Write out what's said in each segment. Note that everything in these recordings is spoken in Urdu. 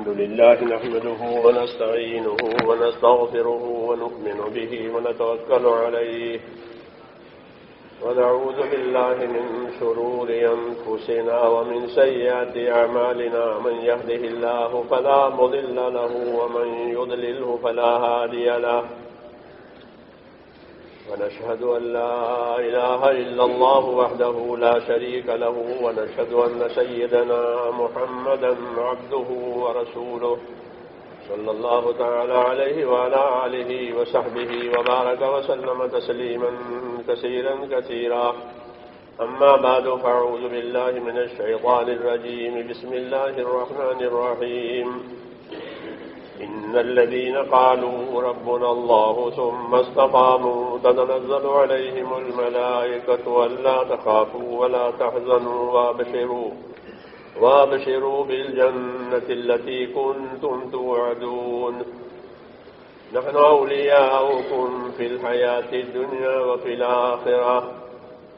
الحمد لله نحمده ونستعينه ونستغفره ونؤمن به ونتوكل عليه ونعوذ بالله من شرور أنفسنا ومن سيئات أعمالنا من يهده الله فلا مضل له ومن يضلله فلا هادي له ونشهد أن لا إله إلا الله وحده لا شريك له ونشهد أن سيدنا محمدا عبده ورسوله صلى الله تعالى عليه وعلى آله وصحبه وبارك وسلم تسليما كثيرا كثيرا أما بعد فأعوذ بالله من الشيطان الرجيم بسم الله الرحمن الرحيم إن الذين قالوا ربنا الله ثم استقاموا تتنزل عليهم الملائكة ألا تخافوا ولا تحزنوا وابشروا بالجنة التي كنتم توعدون نحن أولياؤكم في الحياة الدنيا وفي الآخرة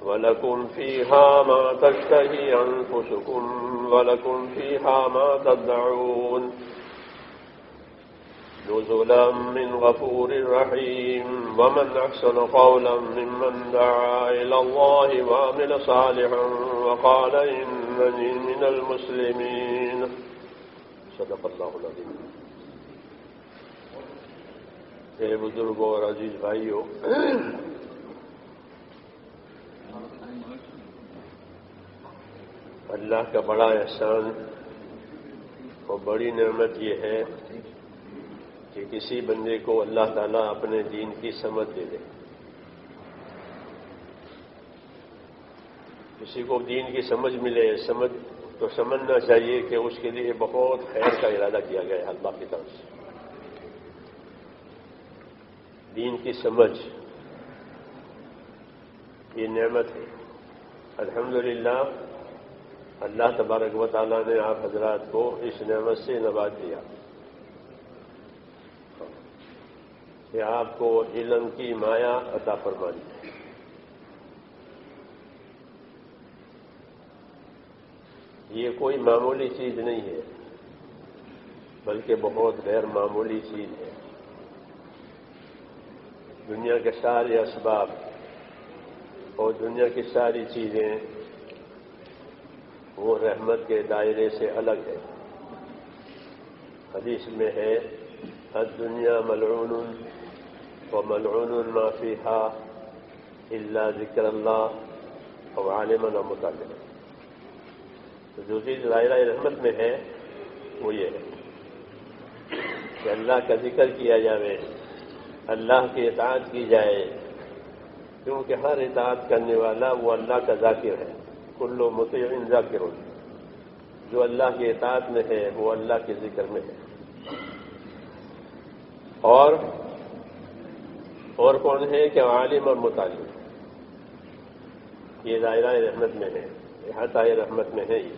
ولكم فيها ما تشتهي أنفسكم ولكم فيها ما تدعون نزلا من غفور رحيم ومن أحسن قولا ممن دعا إلى الله وعمل صالحا وقال إنني من المسلمين صدق اللہ العظیم. اے بزرگوں اور عزیز بھائیوں، اللہ کا بڑا احسان اور بڑی نعمت یہ ہے کہ کسی بندے کو اللہ تعالیٰ اپنے دین کی سمجھ دے دے. کسی کو دین کی سمجھ ملے، تو سمجھنا چاہیے کہ اس کے لیے بہت خیر کا ارادہ کیا گیا ہے اللہ کی طرف سے. دین کی سمجھ یہ نعمت ہے. الحمدللہ اللہ تبارک و تعالیٰ نے آپ حضرات کو اس نعمت سے نواز دیا کہ آپ کو علم کی مایا عطا فرما دی. یہ کوئی معمولی چیز نہیں ہے بلکہ بہت غیر معمولی چیز ہے. دنیا کے سارے اسباب اور دنیا کی ساری چیزیں وہ رحمت کے دائرے سے الگ ہے. حدیث میں ہے الدنیا ملعون وملعون ما فيها الا ذکر اللہ وعالما ومتعلما. تو جو چیز دائرہ رحمت میں ہے وہ یہ ہے کہ اللہ کا ذکر کیا جائے، اللہ کی اطاعت کی جائے، کیونکہ ہر اطاعت کرنے والا وہ اللہ کا ذاکر ہے. کل مطیع ذاکر، جو اللہ کی اطاعت میں ہے وہ اللہ کے ذکر میں ہے. اور کون ہے کہ عالم اور متعلم، یہ دائرہ رحمت میں ہے، احاطہ رحمت میں ہے. یہ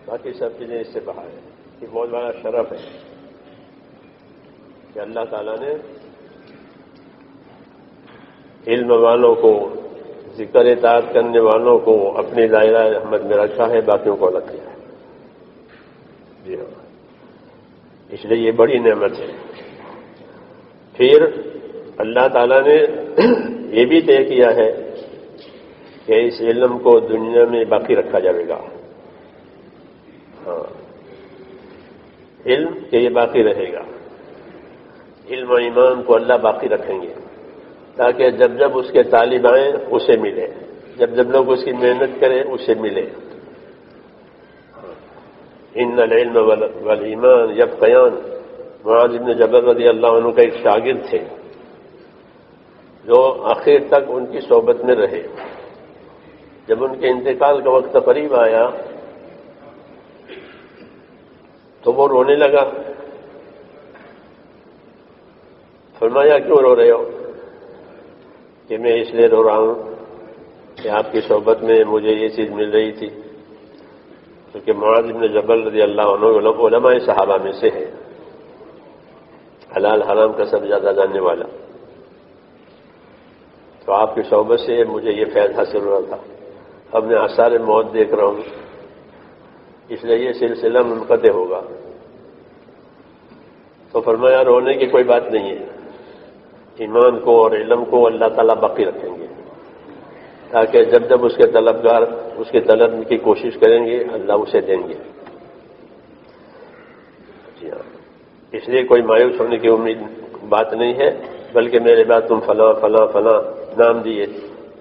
باقی سب چیزیں اس سے باہر ہیں. یہ بہت بڑا شرف ہے کہ اللہ تعالیٰ نے علم والوں کو، ذکر اطاعت کرنے والوں کو اپنی دائرہ رحمت میں رکھا ہے، باقیوں کو الگ کیا ہے. جی ہاں، اس لیے یہ بڑی نعمت ہے. پھر اللہ تعالیٰ نے یہ بھی طے کیا ہے کہ اس علم کو دنیا میں باقی رکھا جائے گا. ہاں، علم کہ یہ باقی رہے گا. علم و ایمان کو اللہ باقی رکھیں گے تاکہ جب جب اس کے طالب آئیں اسے ملے، جب جب لوگ اس کی محنت کریں اسے ملے. ان العلم والایمان یبقیان. معاذ بن جبل رضی اللہ عنہ کا ایک شاگرد تھے جو آخر تک ان کی صحبت میں رہے. جب ان کے انتقال کا وقت قریب آیا تو وہ رونے لگا. فرمایا کیوں رو رہے ہو؟ کہ میں اس لیے رو رہا ہوں کہ آپ کی صحبت میں مجھے یہ چیز مل رہی تھی. کیونکہ معاذ بن جبل رضی اللہ عنہ علماء صحابہ میں سے ہے، حلال حرام کا سب زیادہ جاننے والا. تو آپ کی صحبت سے مجھے یہ فیض حاصل ہو رہا تھا. اب میں آثار موت دیکھ رہا ہوں، اس لیے یہ سلسلہ منقطع ہوگا. تو فرمایا رونے کی کوئی بات نہیں ہے، ایمان کو اور علم کو اللہ تعالیٰ باقی رکھیں گے، تاکہ جب جب اس کے طلبگار اس کے طلب کی کوشش کریں گے اللہ اسے دیں گے۔ جی ہاں، اس لیے کوئی مایوس ہونے کی امید بات نہیں ہے، بلکہ میرے بعد تم فلاں فلاں فلاں نام دیے،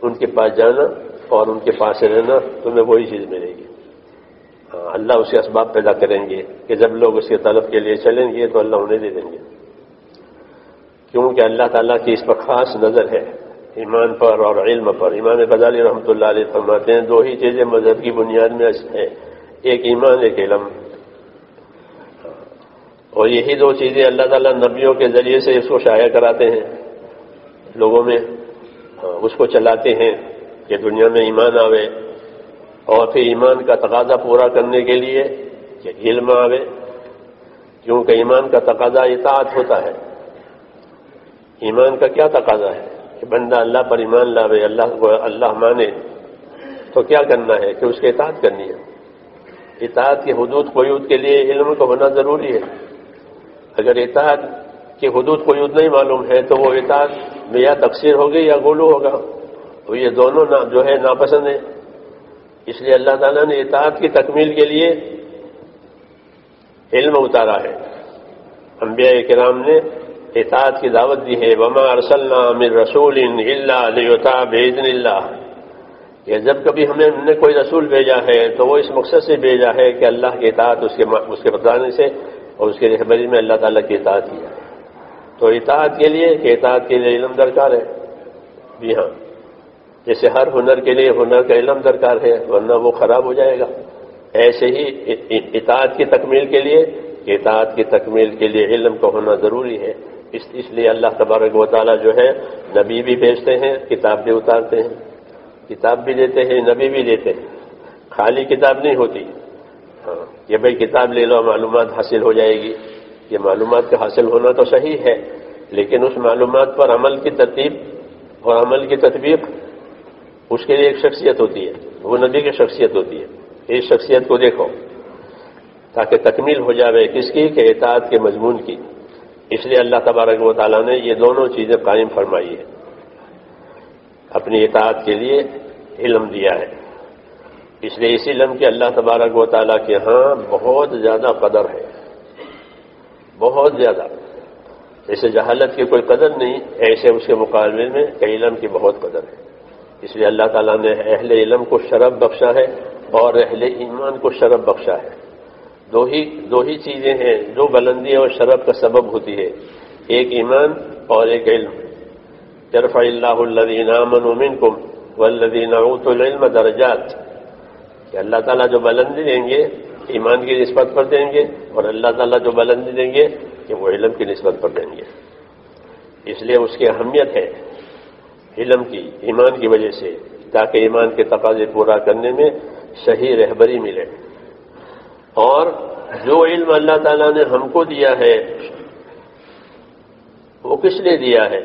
ان کے پاس جانا اور ان کے پاس رہنا، تمہیں وہی چیز ملے گی۔ اللہ اسے اسباب پیدا کریں گے کہ جب لوگ اس کے طلب کے لیے چلیں گے تو اللہ انہیں دے دیں گے، کیونکہ اللہ تعالیٰ کی اس پر خاص نظر ہے، ایمان پر اور علم پر۔ امام غزالی رحمۃ اللہ علیہ فرماتے ہیں دو ہی چیزیں مذہب کی بنیاد میں ہیں، ایک ایمان ایک علم، اور یہی دو چیزیں اللہ تعالیٰ نبیوں کے ذریعے سے اس کو شائع کراتے ہیں، لوگوں میں اس کو چلاتے ہیں کہ دنیا میں ایمان آوے، اور پھر ایمان کا تقاضا پورا کرنے کے لیے کہ علم آوے، کیونکہ ایمان کا تقاضا اطاعت ہوتا ہے۔ ایمان کا کیا تقاضا ہے کہ بندہ اللہ پر ایمان لاوے، اللہ مانے، تو کیا کرنا ہے کہ اس کی اطاعت کرنی ہے۔ اطاعت کی حدود قیود کے لیے علم کا ہونا ضروری ہے۔ اگر اطاعت کی حدود قیود نہیں معلوم ہے تو وہ اطاعت میں یا تقصیر ہوگی یا غلو ہوگا، تو یہ دونوں جو ہے ناپسند ہے۔ اس لیے اللہ تعالیٰ نے اطاعت کی تکمیل کے لیے علم اتارا ہے۔ انبیاء کرام نے اطاعت کی دعوت دی ہے، وما ارسلنا من رسول الا لیطاع باذن اللہ، کہ جب کبھی ہم نے کوئی رسول بھیجا ہے تو وہ اس مقصد سے بھیجا ہے کہ اللہ کی اطاعت اس کے بتانے سے اور اس کی رہبری میں اللہ تعالیٰ کی اطاعت کیا ہے۔ تو اطاعت کے لیے کہ اطاعت کے لیے علم درکار ہے، جی ہاں، جیسے ہر ہنر کے لیے ہنر کا علم درکار ہے ورنہ وہ خراب ہو جائے گا، ایسے ہی اطاعت کی تکمیل کے لیے کہ اطاعت کی تکمیل کے لیے علم کا ہونا ضروری ہے۔ اس لیے اللہ تبارک و تعالیٰ جو ہے نبی بھی بھیجتے ہیں، کتاب بھی اتارتے ہیں، کتاب بھی دیتے ہیں، نبی بھی دیتے ہیں، خالی کتاب نہیں ہوتی۔ ہاں، یہ بھائی کتاب لے لو معلومات حاصل ہو جائے گی، یہ معلومات کا حاصل ہونا تو صحیح ہے، لیکن اس معلومات پر عمل کی ترتیب اور عمل کی تطبیق، اس کے لیے ایک شخصیت ہوتی ہے، وہ نبی کی شخصیت ہوتی ہے۔ اس شخصیت کو دیکھو تاکہ تکمیل ہو جائے کس کی کہ اطاعت کے مضمون کی۔ اس لیے اللہ تبارک و تعالیٰ نے یہ دونوں چیزیں قائم فرمائی ہے، اپنی اطاعت کے لیے علم دیا ہے۔ اس لیے اس علم کے اللہ تبارک و تعالیٰ کے ہاں بہت زیادہ قدر ہے، بہت زیادہ۔ جیسے جہالت کی کوئی قدر نہیں، ایسے اس کے مقابلے میں کہ علم کی بہت قدر ہے۔ اس لیے اللہ تعالیٰ نے اہل علم کو شرف بخشا ہے اور اہل ایمان کو شرف بخشا ہے۔ دو ہی چیزیں ہیں جو بلندی اور شرف کا سبب ہوتی ہے، ایک ایمان اور ایک علم۔ یرفع اللہ الذین آمنوا منکم والذین اوتوا العلم درجات، کہ اللہ تعالیٰ جو بلندی دیں گے ایمان کی نسبت پر دیں گے، اور اللہ تعالیٰ جو بلندی دیں گے کہ وہ علم کی نسبت پر دیں گے۔ اس لیے اس کی اہمیت ہے علم کی، ایمان کی وجہ سے، تاکہ ایمان کے تقاضے پورا کرنے میں صحیح رہبری ملے۔ اور جو علم اللہ تعالیٰ نے ہم کو دیا ہے وہ کس لیے دیا ہے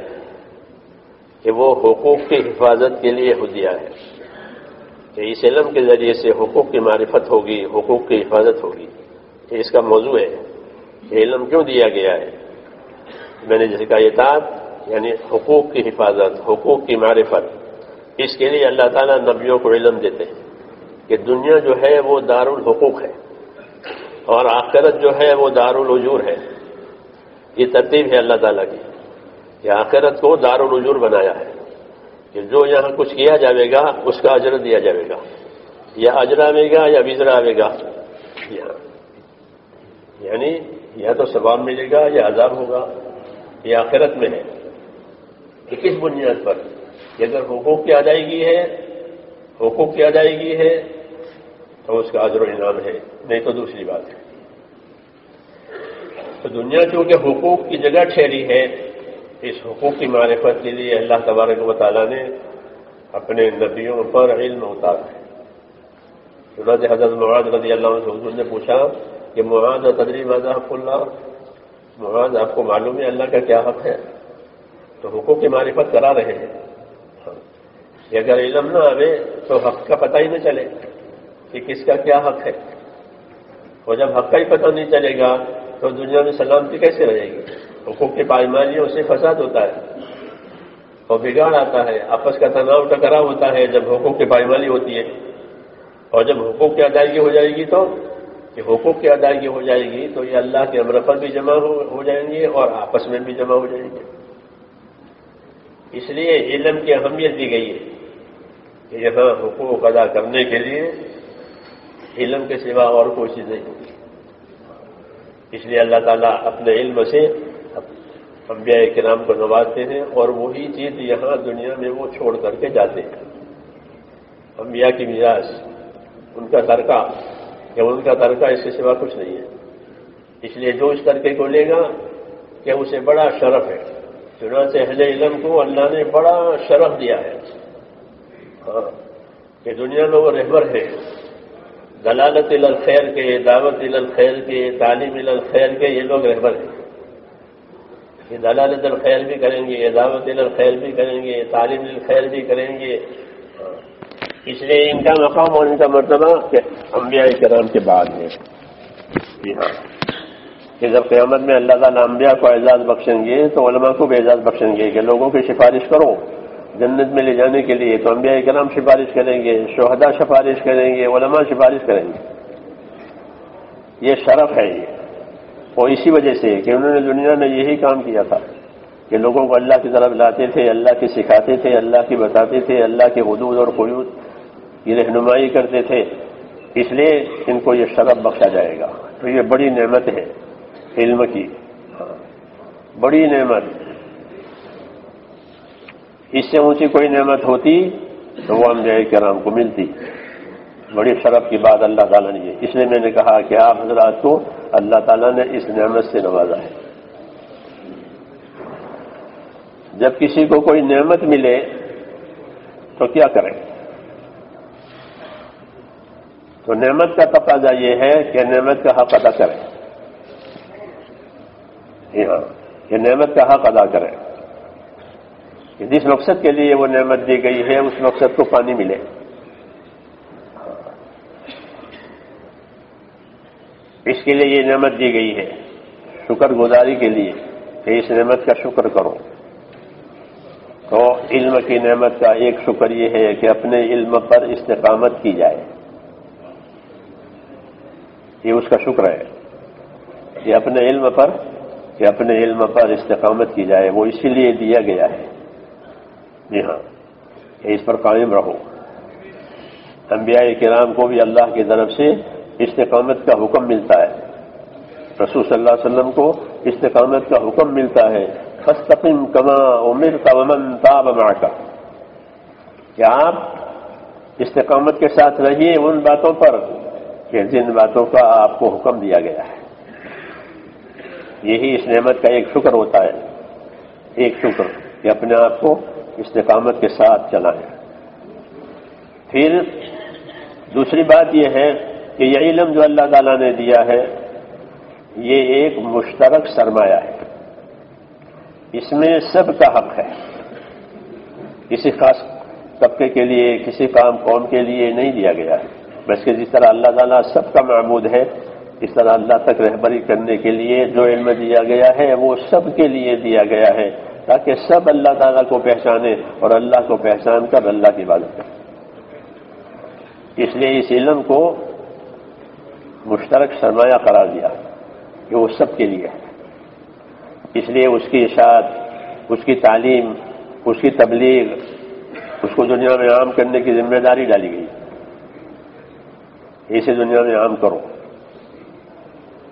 کہ وہ حقوق کی حفاظت کے لیے دیا ہے، کہ اس علم کے ذریعے سے حقوق کی معرفت ہوگی، حقوق کی حفاظت ہوگی۔ یہ اس کا موضوع ہے کہ علم کیوں دیا گیا ہے۔ میں نے جیسے کہا اطاعت یعنی حقوق کی حفاظت، حقوق کی معرفت، اس کے لیے اللہ تعالیٰ نبیوں کو علم دیتے ہیں کہ دنیا جو ہے وہ دار الحقوق ہے اور آخرت جو ہے وہ دار الاجور ہے۔ یہ ترتیب ہے اللہ تعالیٰ کی کہ آخرت کو دار الاجور بنایا ہے، کہ جو یہاں کچھ کیا جائے گا اس کا اجر دیا جائے گا، یا اجر آئے گا یا وزر آئے گا، یعنی یا تو ثواب ملے گا یا عذاب ہوگا۔ یہ آخرت میں ہے کہ کس بنیاد پر کہ اگر حقوق کی ادائیگی ہے تو اس کا اجر و انعام ہے، نہیں تو دوسری بات ہے۔ تو دنیا چونکہ حقوق کی جگہ ٹھہری ہے، اس حقوق کی معرفت کے لیے اللہ تبارک و تعالیٰ نے اپنے نبیوں پر علم اتارا ہے۔ چنانچہ حضرت معاذ رضی اللہ عنہ سے حضور نے پوچھا کہ معاذ تدری ماذا حق اللہ، معاذ آپ کو معلوم ہے اللہ کا کیا حق ہے؟ تو حقوق کی معرفت کرا رہے ہیں کہ اگر علم نہ آئے تو حق کا پتہ ہی نہ چلے کہ کس کا کیا حق ہے، اور جب حق کا ہی پتہ نہیں چلے گا تو دنیا میں سلامتی کیسے رہے گی؟ حقوق کی پائمالیوں سے فساد ہوتا ہے اور بگاڑ آتا ہے، آپس کا تناؤ ٹکراؤ ہوتا ہے جب حقوق کی پائمالی ہوتی ہے. اور جب حقوق کی ادائیگی ہو جائے گی تو یہ حقوق کی ادائیگی ہو جائے گی تو یہ اللہ کے امر پر بھی جمع ہو جائیں گے اور آپس میں بھی جمع ہو جائیں گے. اس لیے علم کی اہمیت دی گئی ہے کہ یہاں حقوق ادا کرنے کے لیے علم کے سوا اور کوئی چیز نہیں ہوگی. اس لیے اللہ تعالیٰ اپنے علم سے انبیاء کرام کو نوازتے ہیں اور وہی چیز یہاں دنیا میں وہ چھوڑ کر کے جاتے ہیں. انبیاء کی میراث، ان کا ترکہ یا ان کا ترکہ اس کے سوا کچھ نہیں ہے. اس لیے جو اس ترکے کو لے گا کہ اسے بڑا شرف ہے. چنانچہ اہل علم کو اللہ نے بڑا شرف دیا ہے کہ دنیا میں وہ رہبر ہے. دلالت الی الخیر کے، دعوت الی الخیر کے، تعلیم الی الخیر کے یہ لوگ رہبر ہیں. یہ دلالت الخیر بھی کریں گے، یہ دعوت الی الخیر بھی کریں گے، تعلیم الی الخیر بھی کریں گے. اس لیے ان کا مقام اور ان کا مرتبہ کہ انبیاء کرام کے بعد ہے. جی ہاں، کہ جب قیامت میں اللہ تعالیٰ انبیاء کو اعزاز بخشیں گے تو علماء کو بھی اعزاز بخشیں گے کہ لوگوں کی سفارش کرو جنت میں لے جانے کے لیے. تو انبیاء کرام سفارش کریں گے، شہداء سفارش کریں گے، علماء سفارش کریں گے. یہ شرف ہے. یہ اور اسی وجہ سے کہ انہوں نے دنیا میں یہی کام کیا تھا کہ لوگوں کو اللہ کی طرف لاتے تھے، اللہ کی سکھاتے تھے، اللہ کی بتاتے تھے، اللہ کے حدود اور قیود کی رہنمائی کرتے تھے. اس لیے ان کو یہ شرف بخشا جائے گا. تو یہ بڑی نعمت ہے علم کی، بڑی نعمت. اس سے اونچی کوئی نعمت ہوتی تو وہ انبیاء کرام کو ملتی. بڑی شرف کی بات اللہ تعالیٰ نے یہ. اس لیے میں نے کہا کہ آپ حضرات کو اللہ تعالیٰ نے اس نعمت سے نوازا ہے. جب کسی کو کوئی نعمت ملے تو کیا کریں؟ تو نعمت کا تقاضا یہ ہے کہ نعمت کا حق ادا کریں. ہاں، کہ نعمت کا حق ادا کریں کہ جس مقصد کے لیے وہ نعمت دی گئی ہے اس مقصد کو پانی ملے. اس کے لیے یہ نعمت دی گئی ہے شکر گزاری کے لیے کہ اس نعمت کا شکر کرو. تو علم کی نعمت کا ایک شکر یہ ہے کہ اپنے علم پر استقامت کی جائے. یہ اس کا شکر ہے کہ اپنے علم پر استقامت کی جائے. وہ اسی لیے دیا گیا ہے. جی ہاں، کہ اس پر قائم رہو. انبیاء کرام کو بھی اللہ کی طرف سے استقامت کا حکم ملتا ہے. رسول صلی اللہ علیہ وسلم کو استقامت کا حکم ملتا ہے. فاستقم کما امرت ومن تاب معك، کہ آپ استقامت کے ساتھ رہیے ان باتوں پر کہ جن باتوں کا آپ کو حکم دیا گیا ہے. یہی اس نعمت کا ایک شکر ہوتا ہے. ایک شکر کہ اپنے آپ کو استقامت کے ساتھ چلائیں. پھر دوسری بات یہ ہے کہ یہ علم جو اللہ تعالیٰ نے دیا ہے یہ ایک مشترک سرمایہ ہے. اس میں سب کا حق ہے. کسی خاص طبقے کے لیے، کسی قوم کے لیے نہیں دیا گیا ہے. بس کہ جس طرح اللہ تعالیٰ سب کا معبود ہے اس طرح اللہ تک رہبری کرنے کے لیے جو علم دیا گیا ہے وہ سب کے لیے دیا گیا ہے تاکہ سب اللہ تعالیٰ کو پہچانے اور اللہ کو پہچان کر اللہ کی عبادت کریں. اس لیے اس علم کو مشترک سرمایہ قرار دیا کہ وہ سب کے لیے ہے. اس لیے اس کی اشاعت، اس کی تعلیم، اس کی تبلیغ، اس کو دنیا میں عام کرنے کی ذمہ داری ڈالی گئی. اسے دنیا میں عام کرو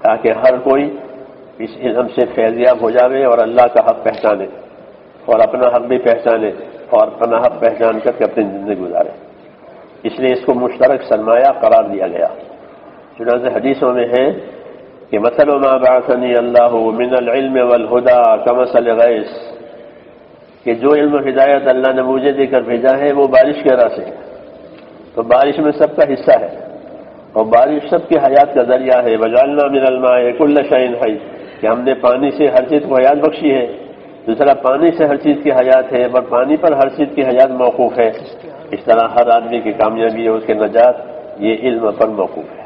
تاکہ ہر کوئی اس علم سے فیضیاب ہو جاوے اور اللہ کا حق پہچانے اور اپنا حق بھی پہچانے اور اپنا حق پہچان کر کے اپنی زندگی گزارے. اس لیے اس کو مشترک سرمایہ قرار دیا گیا. چنانچہ حدیثوں میں ہے کہ مثل ما بعثنی اللہ من العلم والہدی کمثل غیث، کہ جو علم و ہدایت اللہ نے مجھے دے کر بھیجا ہے وہ بارش کے راہ سے ہے. تو بارش میں سب کا حصہ ہے اور بارش سب کی حیات کا ذریعہ ہے. وجعلنا من الماء کل شیء حی، کہ ہم نے پانی سے ہر چیز کو حیات بخشی ہے. دوسرا پانی سے ہر چیز کی حیات ہے اور پانی پر ہر چیز کی حیات موقوف ہے. اس طرح ہر آدمی کی کامیابی اور اس کے نجات یہ علم پر موقوف ہے.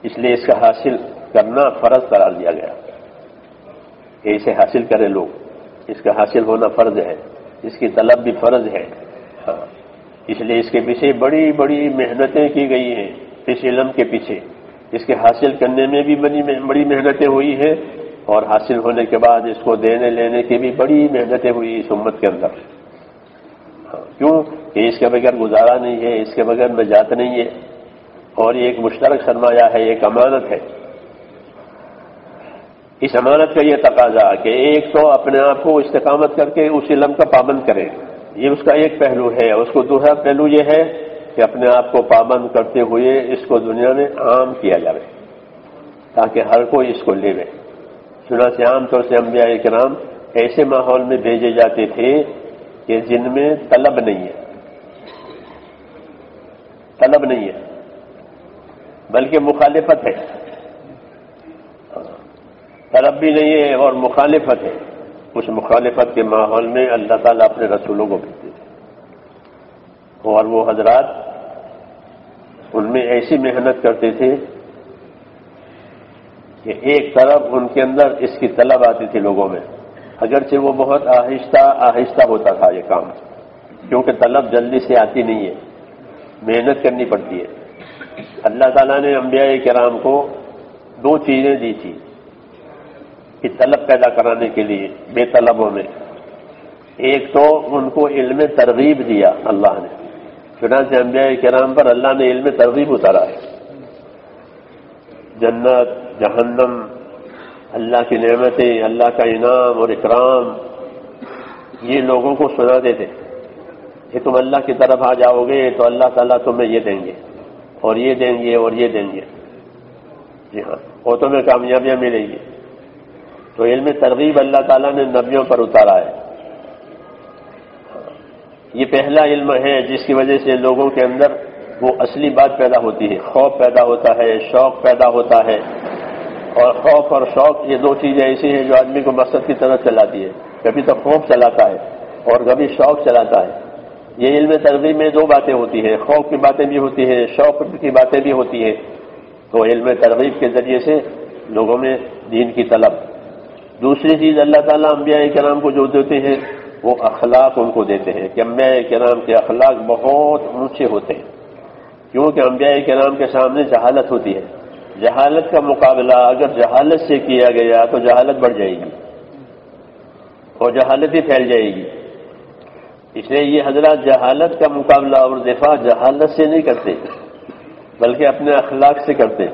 اس لیے اس کا حاصل کرنا فرض قرار دیا گیا کہ اسے حاصل کرے لوگ، اس کا حاصل ہونا فرض ہے، اس کی طلب بھی فرض ہے۔ ہاں، اس لیے اس کے پیچھے بڑی بڑی محنتیں کی گئی ہیں، اس علم کے پیچھے اس کے حاصل کرنے میں بھی بڑی محنتیں ہوئی ہیں، اور حاصل ہونے کے بعد اس کو دینے لینے کی بھی بڑی محنتیں ہوئی اس امت کے اندر۔ کیوں کہ اس کے بغیر گزارا نہیں ہے، اس کے بغیر نجات نہیں ہے، اور یہ ایک مشترک سرمایہ ہے، ایک امانت ہے۔ اس امانت کا یہ تقاضا کہ ایک تو اپنے آپ کو استقامت کر کے اس علم کا پابند کرے، یہ اس کا ایک پہلو ہے۔ اس کو دوسرا پہلو یہ ہے کہ اپنے آپ کو پابند کرتے ہوئے اس کو دنیا میں عام کیا جائے تاکہ ہر کوئی اس کو لے لے۔ چنانچہ عام طور سے انبیاء کرام ایسے ماحول میں بھیجے جاتے تھے کہ جن میں طلب نہیں ہے، طلب نہیں ہے بلکہ مخالفت ہے، طلب بھی نہیں ہے اور مخالفت ہے۔ اس مخالفت کے ماحول میں اللہ تعالیٰ اپنے رسولوں کو بھیجتے تھے، اور وہ حضرات ان میں ایسی محنت کرتے تھے کہ ایک طرف ان کے اندر اس کی طلب آتی تھی لوگوں میں، اگرچہ وہ بہت آہستہ آہستہ ہوتا تھا یہ کام، کیونکہ طلب جلدی سے آتی نہیں ہے، محنت کرنی پڑتی ہے۔ اللہ تعالیٰ نے انبیاء کرام کو دو چیزیں دی تھی کہ طلب پیدا کرانے کے لیے بے طلبوں میں۔ ایک تو ان کو علم ترغیب دیا اللہ نے، چنانچہ انبیاء کرام پر اللہ نے علم ترغیب اتارا ہے، جنت، جہنم، اللہ کی نعمتیں، اللہ کا انعام اور اکرام، یہ لوگوں کو سناتے تھے کہ تم اللہ کی طرف آ جاؤ گے تو اللہ تعالیٰ تمہیں یہ دیں گے اور یہ دیں گے اور یہ دیں گے، جی ہاں، اور تمہیں کامیابیاں ملیں گی۔ تو علم ترغیب اللہ تعالیٰ نے نبیوں پر اتارا ہے۔ یہ پہلا علم ہے جس کی وجہ سے لوگوں کے اندر وہ اصلی بات پیدا ہوتی ہے، خوف پیدا ہوتا ہے، شوق پیدا ہوتا ہے، اور خوف اور شوق یہ دو چیزیں ایسی ہیں جو آدمی کو مقصد کی طرف چلاتی ہے، کبھی تو خوف چلاتا ہے اور کبھی شوق چلاتا ہے۔ یہ علم ترغیب میں دو باتیں ہوتی ہیں، خوف کی باتیں بھی ہوتی ہیں، شوق کی باتیں بھی ہوتی ہیں۔ تو علم ترغیب کے ذریعے سے لوگوں میں دین کی طلب۔ دوسری چیز اللہ تعالیٰ انبیاء کرام کو جو دیتے ہیں وہ اخلاق ان کو دیتے ہیں کہ انبیاء کرام کے اخلاق بہت اونچے ہوتے ہیں، کیونکہ انبیاء کرام کے سامنے جہالت ہوتی ہے۔ جہالت کا مقابلہ اگر جہالت سے کیا گیا تو جہالت بڑھ جائے گی اور جہالت ہی پھیل جائے گی۔ اس لیے یہ حضرات جہالت کا مقابلہ اور دفاع جہالت سے نہیں کرتے بلکہ اپنے اخلاق سے کرتے۔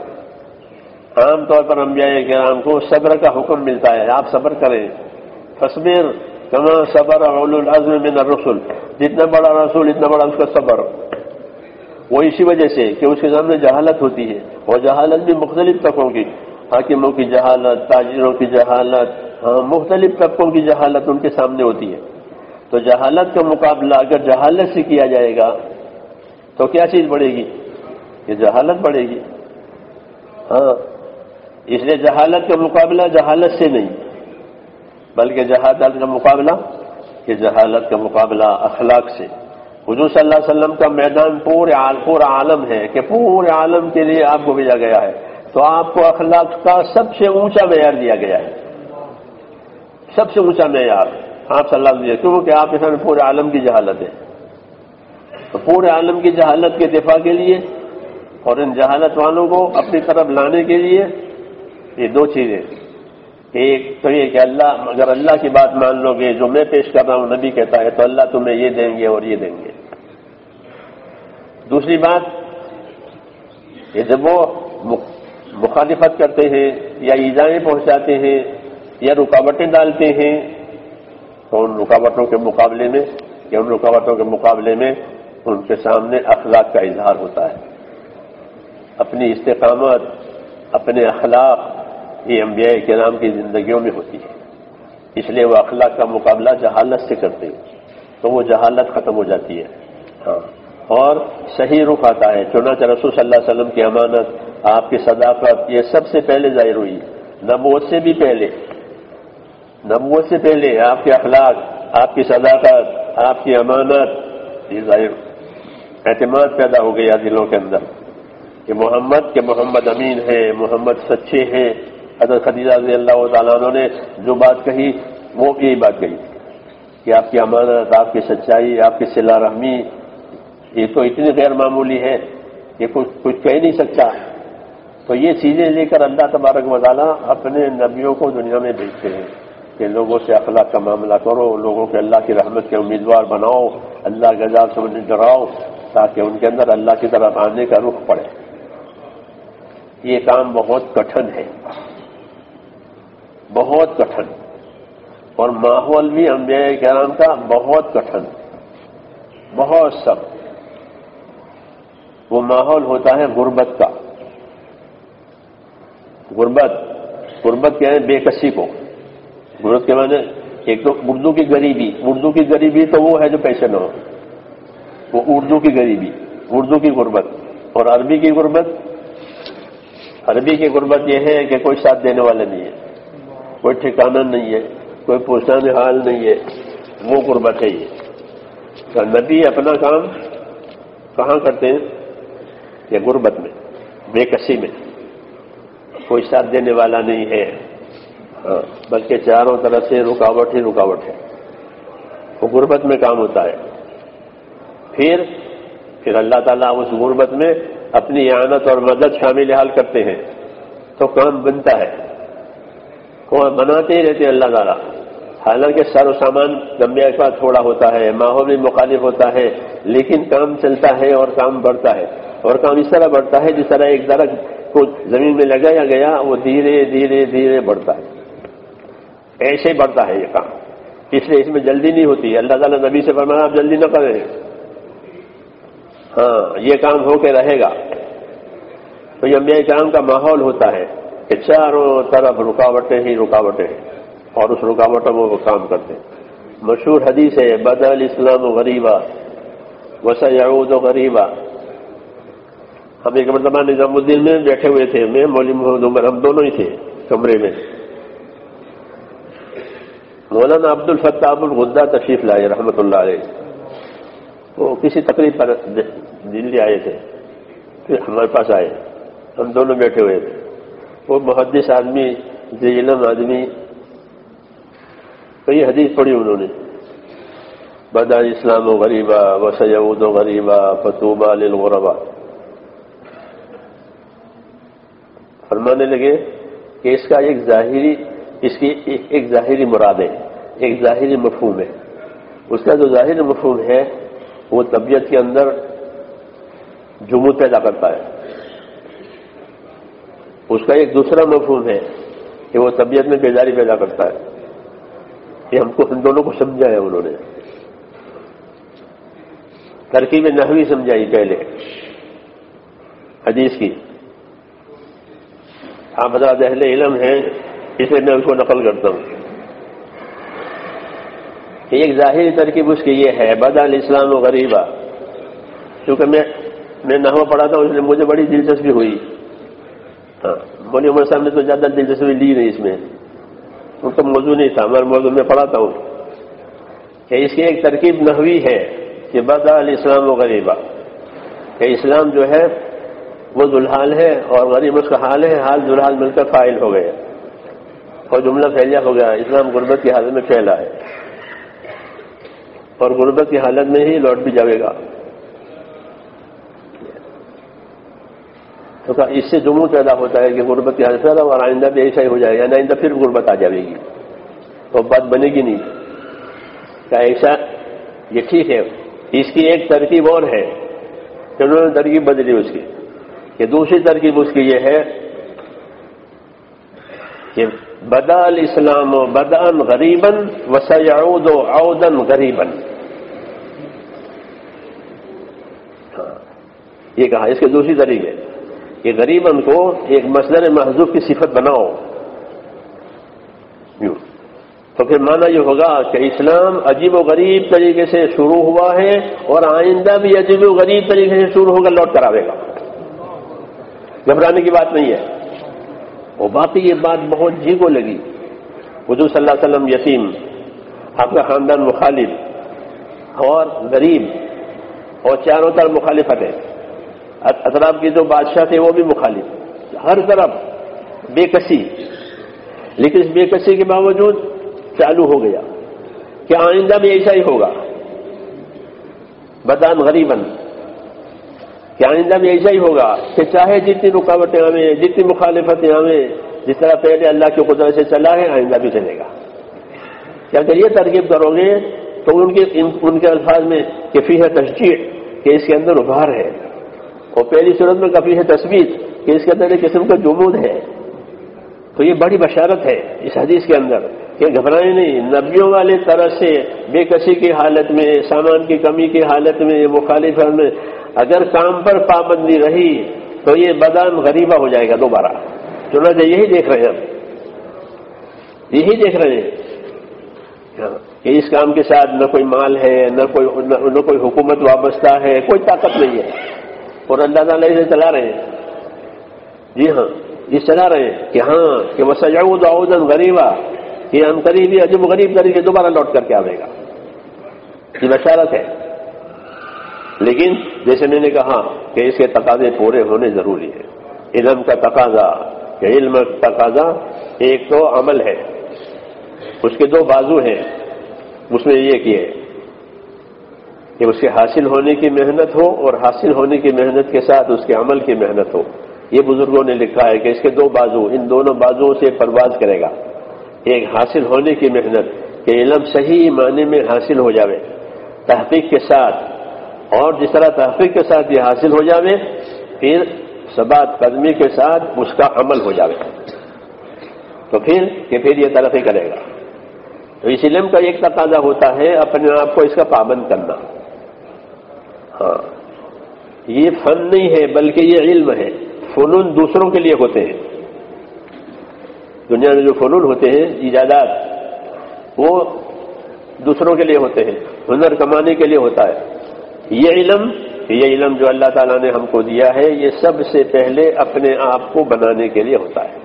عام طور پر انبیاء کرام کو صبر کا حکم ملتا ہے، آپ صبر کریں، فاصبر کما صبر اولو العزم من الرسل، جتنا بڑا رسول اتنا بڑا اس کا صبر۔ وہ اسی وجہ سے کہ اس کے سامنے جہالت ہوتی ہے، اور جہالت بھی مختلف طبقوں کی، حاکموں کی جہالت، تاجروں کی جہالت، مختلف طبقوں کی جہالت ان کے سامنے ہوتی ہے۔ تو جہالت کا مقابلہ اگر جہالت سے کیا جائے گا تو کیا چیز بڑھے گی؟ یہ جہالت بڑھے گی۔ ہاں، اس لیے جہالت کا مقابلہ جہالت سے نہیں بلکہ جہالت کا مقابلہ اخلاق سے۔ حضور صلی اللہ علیہ وسلم کا میدان پورا عالم ہے کہ پورے عالم کے لیے آپ کو بھیجا گیا ہے، تو آپ کو اخلاق کا سب سے اونچا معیار دیا گیا ہے، سب سے اونچا معیار آپ صلی اللہ علیہ وسلم، کیونکہ آپ کے سامنے پورے عالم کی جہالت ہے۔ تو پورے عالم کی جہالت کے دفاع کے لیے اور ان جہالت والوں کو اپنی طرف لانے کے لیے یہ دو چیزیں، ایک تو یہ کہ اگر اللہ کی بات مان لو گے، جو میں پیش کر رہا ہوں نبی کہتا ہے، تو اللہ تمہیں یہ دیں گے اور یہ دیں گے۔ دوسری بات کہ جب وہ مخالفت کرتے ہیں یا ایذائیں پہنچاتے ہیں یا رکاوٹیں ڈالتے ہیں تو ان رکاوٹوں کے مقابلے میں ان کے سامنے اخلاق کا اظہار ہوتا ہے، اپنی استقامت، اپنے اخلاق، یہ انبیاء کرام کی زندگیوں میں ہوتی ہے۔ اس لیے وہ اخلاق کا مقابلہ جہالت سے کرتے ہیں تو وہ جہالت ختم ہو جاتی ہے، ہاں، اور صحیح رخ آتا ہے۔ چنانچہ رسول صلی اللہ علیہ وسلم کی امانت، آپ کی صداقت، یہ سب سے پہلے ظاہر ہوئی، نبوت سے بھی پہلے، نبوت سے پہلے آپ کے اخلاق، آپ کی صداقت، آپ کی امانت، یہ ظاہر، اعتماد پیدا ہو گیا دلوں کے اندر۔ کہ محمد امین ہیں، محمد سچے ہیں. حضرت خدیجہ رضی اللہ تعالیٰ عنہ نے جو بات کہی وہ یہی بات کہی کہ آپ کی امانت، آپ کی سچائی، آپ کی صلہ رحمی یہ تو اتنی غیر معمولی ہے کہ کچھ کہہ نہیں سکتا. تو یہ چیزیں لے کر اللہ تبارک و تعالیٰ اپنے نبیوں کو دنیا میں بھیجتے ہیں کہ لوگوں سے اخلاق کا معاملہ کرو، لوگوں کے اللہ کی رحمت کے امیدوار بناؤ، اللہ کے عذاب سے انہیں ڈراؤ تاکہ ان کے اندر اللہ کی طرف آنے کا رخ پڑے. یہ کام بہت کٹھن ہے، بہت کٹھن، اور ماحول بھی انبیاء کرام کا بہت کٹھن، بہت سخت. وہ ماحول ہوتا ہے غربت کا. غربت کیا ہے؟ بے کسی کو. غربت کے معنی ایک تو اردو کی غریبی تو وہ ہے جو پیسے نہ ہو، وہ اردو کی غریبی، اردو کی غربت. اور عربی کی غربت یہ ہے کہ کوئی ساتھ دینے والا نہیں ہے، کوئی ٹھکانہ نہیں ہے، کوئی پوچھنے حال نہیں ہے، وہ غربت ہے. یہ نبی اپنا کام کہاں کرتے ہیں؟ یہ غربت میں، بے کسی میں. کوئی ساتھ دینے والا نہیں ہے، بلکہ چاروں طرف سے رکاوٹ ہی رکاوٹ ہے. وہ غربت میں کام ہوتا ہے. پھر اللہ تعالیٰ اس غربت میں اپنی اعانت اور مدد شامل حال کرتے ہیں تو کام بنتا ہے. وہ بناتے ہی رہتے ہیں اللہ تعالیٰ. حالانکہ سر و سامان انبیاء کے پاس تھوڑا ہوتا ہے، ماحول بھی مخالف ہوتا ہے، لیکن کام چلتا ہے اور کام بڑھتا ہے. اور کام اس طرح بڑھتا ہے جس طرح ایک درخت کو زمین میں لگایا گیا وہ دھیرے دھیرے دھیرے بڑھتا ہے. ایسے بڑھتا ہے یہ کام، اس لیے اس میں جلدی نہیں ہوتی. اللہ تعالیٰ نبی سے فرمایا آپ جلدی نہ کریں، ہاں یہ کام ہو کے رہے گا. تو یہ انبیاء کرام کا ماحول ہوتا ہے کہ چاروں طرف رکاوٹیں ہی رکاوٹیں ہیں، اور اس رکاوٹوں میں وہ کام کرتے ہیں. مشہور حدیث ہے بدأ الاسلام غریبا وسيعود غریبا. ہم ایک مرتبہ نظام الدین میں بیٹھے ہوئے تھے، میں مولوی محمد عمر، ہم دونوں ہی تھے کمرے میں. مولانا عبد الفتاح الغدہ تشریف لائے رحمۃ اللہ علیہ. وہ کسی تقریب پر دلی آئے تھے، پھر ہمارے پاس آئے، ہم دونوں بیٹھے ہوئے تھے. وہ محدث آدمی، ذی علم آدمی، تو یہ حدیث پڑھی انہوں نے بدأ الاسلام غریبا وسيعود غریبا فطوبى للغرباء. فرمانے لگے کہ اس کا اس کی ایک ظاہری مراد ہے، ایک ظاہری مفہوم ہے. اس کا جو ظاہری مفہوم ہے وہ طبیعت کے اندر جمود پیدا کرتا ہے. اس کا ایک دوسرا مفہوم ہے کہ وہ طبیعت میں بیداری پیدا کرتا ہے. یہ ہم دونوں کو سمجھایا انہوں نے. ترکیب نحوی سمجھائی پہلے حدیث کی. آپ حضرات اہل علم ہیں اس لیے میں اس کو نقل کرتا ہوں کہ ایک ظاہری ترکیب اس کی یہ ہے بدأ الاسلام غریبا. کیونکہ میں نحو پڑھاتا ہوں اس لیے مجھے بڑی دلچسپی ہوئی. ہاں مولوی عمر صاحب نے تو زیادہ دلچسپی لی نہیں اس میں، ان کا موضوع نہیں تھا. ہمارا موضوع میں پڑھاتا ہوں کہ اس کی ایک ترکیب نحوی ہے کہ بدأ الاسلام غریبا، کہ اسلام جو ہے وہ ذوالحال ہے اور غریب اس کا حال ہے، حال ذوالحال مل کر فاعل ہو گئے اور جملہ پھیلیا ہو گیا. اسلام غربت کی حالت میں پھیلا ہے اور غربت کی حالت میں ہی لوٹ بھی جائے گا. تو اس سے جمود پیدا ہوتا ہے کہ غربت کی حالت پیدا اور آئندہ بھی ایسا ہی ہو جائے گا، یعنی آئندہ پھر غربت آ جائے گی تو بات بنے گی نہیں. کیا ایسا؟ یہ ٹھیک ہے. اس کی ایک ترکیب اور ہے کہ انہوں نے ترکیب بدلی اس کی، کہ دوسری ترکیب اس کی یہ ہے کہ بدأ الاسلام بدأ غریبا وسيعود عودا غریبا. یہ کہا اس کے دوسری طریقے کہ غریباً کو ایک مصدر محذوف کی صفت بناؤ. تو پھر معنی یہ ہوگا کہ اسلام عجیب و غریب طریقے سے شروع ہوا ہے اور آئندہ بھی عجیب و غریب طریقے سے شروع ہوگا، لوٹ کر آئے گا. گھبرانے کی بات نہیں ہے. وہ باقی یہ بات بہت جی کو لگی. حضور صلی اللہ علیہ وسلم یتیم، آپ کا خاندان مخالف اور غریب اور چاروں طرف مخالفت ہے. اطراف کے جو بادشاہ تھے وہ بھی مخالف، ہر طرف بے کسی، لیکن اس بے کسی کے باوجود چالو ہو گیا کہ آئندہ بھی ایسا ہی ہوگا، بدان غریباً، کہ آئندہ بھی ایسا ہی ہوگا کہ چاہے جتنی رکاوٹیں آئیں، جتنی مخالفتیں آئیں، جس طرح پہلے اللہ کی قدرت سے چلا ہے آئندہ بھی چلے گا۔ کہ اگر یہ ترغیب کرو گے تو ان کے الفاظ میں کفی ہے تشجیع کہ اس کے اندر ابھار ہے، اور پہلی صورت میں کفی ہے تثبیت کہ اس کے اندر ایک قسم کا جمود ہے۔ تو یہ بڑی بشارت ہے اس حدیث کے اندر کہ گھبرائیں نہیں، نبیوں والے طرح سے بے کسی کی حالت میں، سامان کی کمی کی حالت میں، مخالفت میں اگر کام پر پابندی رہی تو یہ بدن غریبہ ہو جائے گا دوبارہ۔ چنانچہ یہی دیکھ رہے ہیں ہم، یہی دیکھ رہے ہیں کہ اس کام کے ساتھ نہ کوئی مال ہے، نہ کوئی حکومت وابستہ ہے، کوئی طاقت نہیں ہے، اور اللہ تعالیٰ اسے چلا رہے ہیں۔ جی ہاں، یہ چلا رہے ہیں کہ ہاں کہ وَسَيَعُودُ عَوْدًا غَرِيبًا، کہ ہم قریب ہی عجب غریب طریقے دوبارہ لوٹ کر کے آئے گا، یہ بشارت ہے۔ لیکن جیسے میں نے کہا کہ اس کے تقاضے پورے ہونے ضروری ہے۔ علم کا تقاضا، کہ علم کا تقاضا ایک تو عمل ہے، اس کے دو بازو ہیں، اس میں یہ کہ اس کے حاصل ہونے کی محنت ہو، اور حاصل ہونے کی محنت کے ساتھ اس کے عمل کی محنت ہو۔ یہ بزرگوں نے لکھا ہے کہ اس کے دو بازو، ان دونوں بازوؤں سے پرواز کرے گا۔ ایک حاصل ہونے کی محنت کہ علم صحیح معنی میں حاصل ہو جاوے تحقیق کے ساتھ، اور جس طرح تحقیق کے ساتھ یہ حاصل ہو جاوے پھر ثبات قدمی کے ساتھ اس کا عمل ہو جاوے، تو پھر یہ ترقی کرے گا۔ تو اس علم کا ایک تقاضا ہوتا ہے اپنے آپ کو اس کا پابند کرنا۔ ہاں، یہ فن نہیں ہے بلکہ یہ علم ہے۔ فنون دوسروں کے لیے ہوتے ہیں، دنیا میں جو فنون ہوتے ہیں، ایجادات، وہ دوسروں کے لیے ہوتے ہیں، ہنر کمانے کے لیے ہوتا ہے۔ یہ علم جو اللہ تعالیٰ نے ہم کو دیا ہے، یہ سب سے پہلے اپنے آپ کو بنانے کے لیے ہوتا ہے،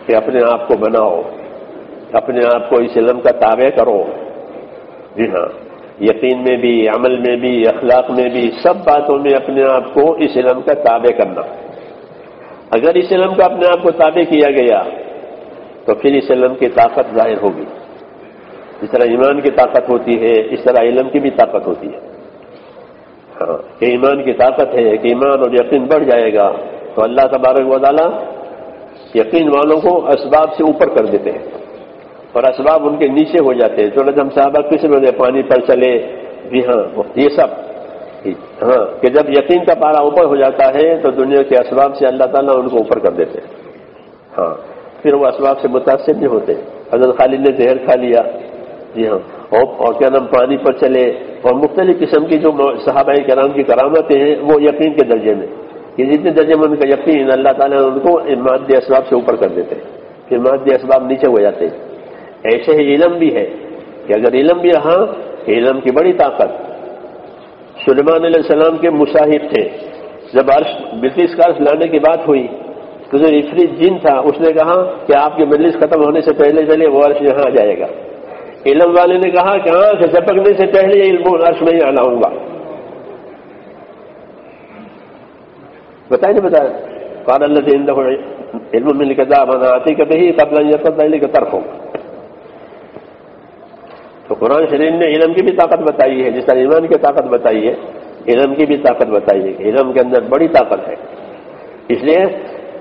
کہ اپنے آپ کو بناؤ، اپنے آپ کو اس علم کا تابع کرو۔ جی ہاں، یقین میں بھی، عمل میں بھی، اخلاق میں بھی، سب باتوں میں اپنے آپ کو اس علم کا تابع کرنا۔ اگر اس علم کا اپنے آپ کو تابع کیا گیا تو پھر اس علم کی طاقت ظاہر ہوگی۔ جس طرح ایمان کی طاقت ہوتی ہے اس طرح علم کی بھی طاقت ہوتی ہے۔ ہاں، کہ ایمان کی طاقت ہے کہ ایمان اور یقین بڑھ جائے گا تو اللہ تبارک و تعالیٰ یقین والوں کو اسباب سے اوپر کر دیتے ہیں اور اسباب ان کے نیچے ہو جاتے ہیں۔ چنانچہ ہم صحابہ کسی میں پانی پر چلے، جی ہاں، یہ سب ہاں، کہ جب یقین کا پارا اوپر ہو جاتا ہے تو دنیا کے اسباب سے اللہ تعالیٰ ان کو اوپر کر دیتے ہیں۔ ہاں، پھر وہ اسباب سے متاثر نہیں ہوتے۔ حضرت خالد نے زہر کھا لیا، جی ہاں، اور کیا نام پانی پر چلے، اور مختلف قسم کی جو صحابہ کرام کی کرامتیں ہیں وہ یقین کے درجے میں، کہ جتنے درجے میں ان کا یقین، اللہ تعالیٰ نے ان کو مادی اسباب سے اوپر کر دیتے ہیں، پھر مادی اسباب نیچے ہو جاتے ہیں۔ ایسے ہی علم بھی ہے کہ اگر علم بھی رہا، علم کی بڑی طاقت۔ سلیمان علیہ السلام کے مشاہد تھے، جب عرش بلقیس کا عرش لانے کی بات ہوئی تو جو عفریت جن تھا اس نے کہا کہ آپ کی مجلس ختم ہونے سے پہلے چلے وہ عرش یہاں آ جائے گا۔ علم والے نے کہا کہ ہاں، کہ جھپکنے سے پہلے یہ علم عرش میں ہی آنا ہوگا۔ بتائیں نہیں بتایا، قال الذي عنده علم من الكتاب انا اتيك به قبل ان يرتد اليك طرفك۔ تو قرآن شریف نے علم کی بھی طاقت بتائی ہے، جس طرح ایمان کی طاقت بتائی ہے، علم کی بھی طاقت بتائی ہے کہ علم کے اندر بڑی طاقت ہے۔ اس لیے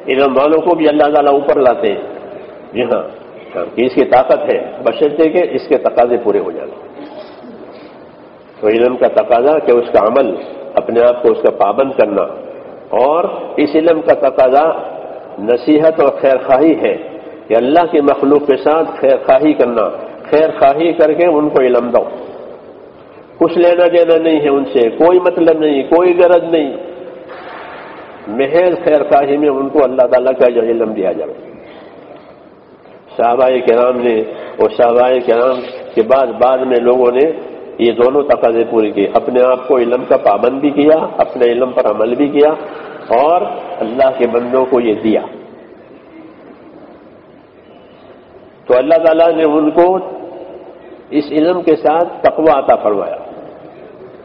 علم والوں کو بھی اللہ تعالیٰ اوپر لاتے ہیں۔ جی ہاں، کہ اس کی طاقت ہے بشرطے کہ اس کے تقاضے پورے ہو جانے۔ تو علم کا تقاضا کہ اس کا عمل، اپنے آپ کو اس کا پابند کرنا، اور اس علم کا تقاضا نصیحت اور خیر خواہی ہے کہ اللہ کی مخلوق کے ساتھ خیر خواہی کرنا، خیر خواہی کر کے ان کو علم دو۔ کچھ لینا دینا نہیں ہے ان سے، کوئی مطلب نہیں، کوئی غرض نہیں، محض خیر خواہی میں ان کو اللہ تعالیٰ کا جو علم دیا جائے۔ صحابہ کرام نے اور صحابہ کرام کے بعد میں لوگوں نے یہ دونوں تقاضے پورے کیے، اپنے آپ کو علم کا پابند بھی کیا، اپنے علم پر عمل بھی کیا، اور اللہ کے بندوں کو یہ دیا۔ تو اللہ تعالیٰ نے ان کو اس علم کے ساتھ تقوی عطا فرمایا،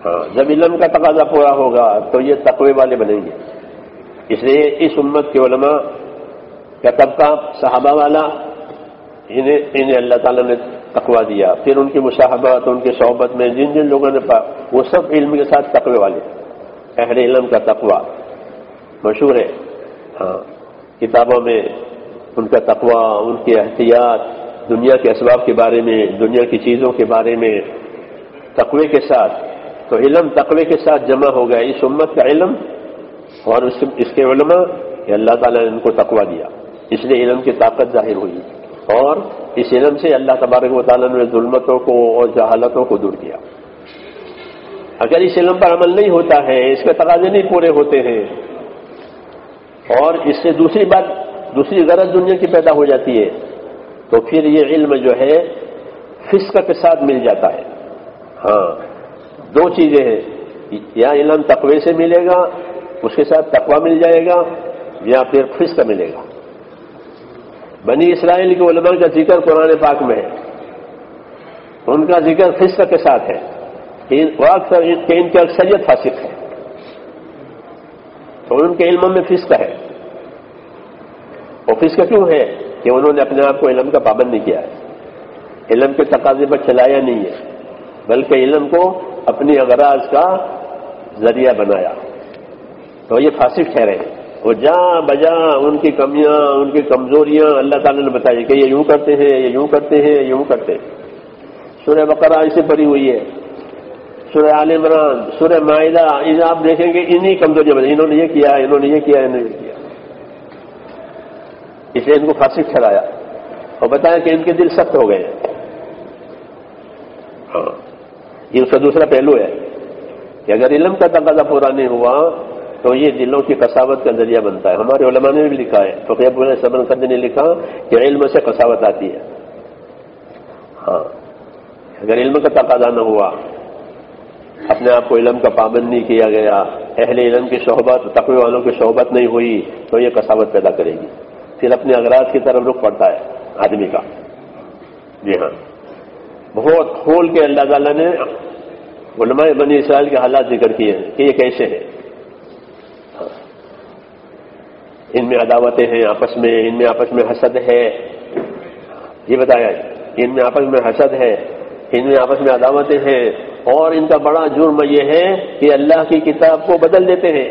ہاں جب علم کا تقاضا پورا ہوگا تو یہ تقوی والے بنیں گے. اس لیے اس امت کے علماء کا طبقہ صحابہ والا انہیں اللہ تعالیٰ نے تقوی دیا. پھر ان کی مصاحبت، ان کی صحبت میں جن جن لوگوں نے وہ سب علم کے ساتھ تقوی والے. اہل علم کا تقوی مشہور ہے. ہاں کتابوں میں ان کا تقوی، ان کی احتیاط، دنیا کے اسباب کے بارے میں، دنیا کی چیزوں کے بارے میں تقوی کے ساتھ. تو علم تقوی کے ساتھ جمع ہو گیا اس امت کا علم اور اس کے علماء کہ اللہ تعالیٰ نے ان کو تقوی دیا. اس لیے علم کی طاقت ظاہر ہوئی اور اس علم سے اللہ تبارک و تعالیٰ نے ظلمتوں کو اور جہالتوں کو دور کیا. اگر اس علم پر عمل نہیں ہوتا ہے، اس کے تقاضے نہیں پورے ہوتے ہیں اور اس سے دوسری غرض دنیا کی پیدا ہو جاتی ہے تو پھر یہ علم جو ہے فسق کے ساتھ مل جاتا ہے. ہاں دو چیزیں ہیں، یا علم تقوی سے ملے گا، اس کے ساتھ تقوی مل جائے گا، یا پھر فسق ملے گا. بنی اسرائیل کے علماء کا ذکر قرآن پاک میں ہے، ان کا ذکر فسق کے ساتھ ہے وہ اکثر ان کی اکثریت فاسق ہے تو ان کے علم میں فسق ہے. اور فسق کیوں ہے کہ انہوں نے اپنے آپ کو علم کا پابند نہیں کیا ہے، علم کے تقاضے پر چلایا نہیں ہے، بلکہ علم کو اپنی اغراض کا ذریعہ بنایا. تو یہ فاسق ٹھہرے. وہ جہاں بجا ان کی کمیاں، ان کی کمزوریاں اللہ تعالیٰ نے بتائی کہ یہ یوں کرتے ہیں، یہ یوں کرتے ہیں، یہ یوں کرتے ہیں. سورہ بقرہ اسے پڑھی ہوئی ہے، سورہ آل عمران، سورہ مائدہ، آپ دیکھیں گے انہی کمزوریاں بتائی. انہوں نے یہ کیا، انہوں نے یہ کیا، انہوں نے یہ کیا. اس لیے ان کو فاسق ٹھہرایا اور بتایا کہ ان کے دل سخت ہو گئے ہیں. ہاں یہ اس کا دوسرا پہلو ہے کہ اگر علم کا تقاضا پورا نہیں ہوا تو یہ دلوں کی قساوت کا ذریعہ بنتا ہے. ہمارے علماء نے بھی لکھا ہے، فقیہ ابو صبر خد نے لکھا کہ علم سے قساوت آتی ہے. ہاں اگر علم کا تقاضا نہ ہوا، اپنے آپ کو علم کا پابند نہیں کیا گیا، اہل علم کی صحبت، تقوی والوں کی صحبت نہیں ہوئی تو یہ قساوت پیدا کرے گی. پھر اپنے اغراض کی طرف رخ پڑتا ہے آدمی کا. جی ہاں بہت کھول کے اللہ تعالیٰ نے علماء بنی اسرائیل کے حالات ذکر کیے ہیں کہ یہ کیسے ہیں. ان میں عداوتیں ہیں آپس میں، ان میں آپس میں حسد ہے، یہ بتایا ہے ان میں آپس میں حسد ہے، ان میں آپس میں عداوتیں ہیں. اور ان کا بڑا جرم یہ ہے کہ اللہ کی کتاب کو بدل دیتے ہیں.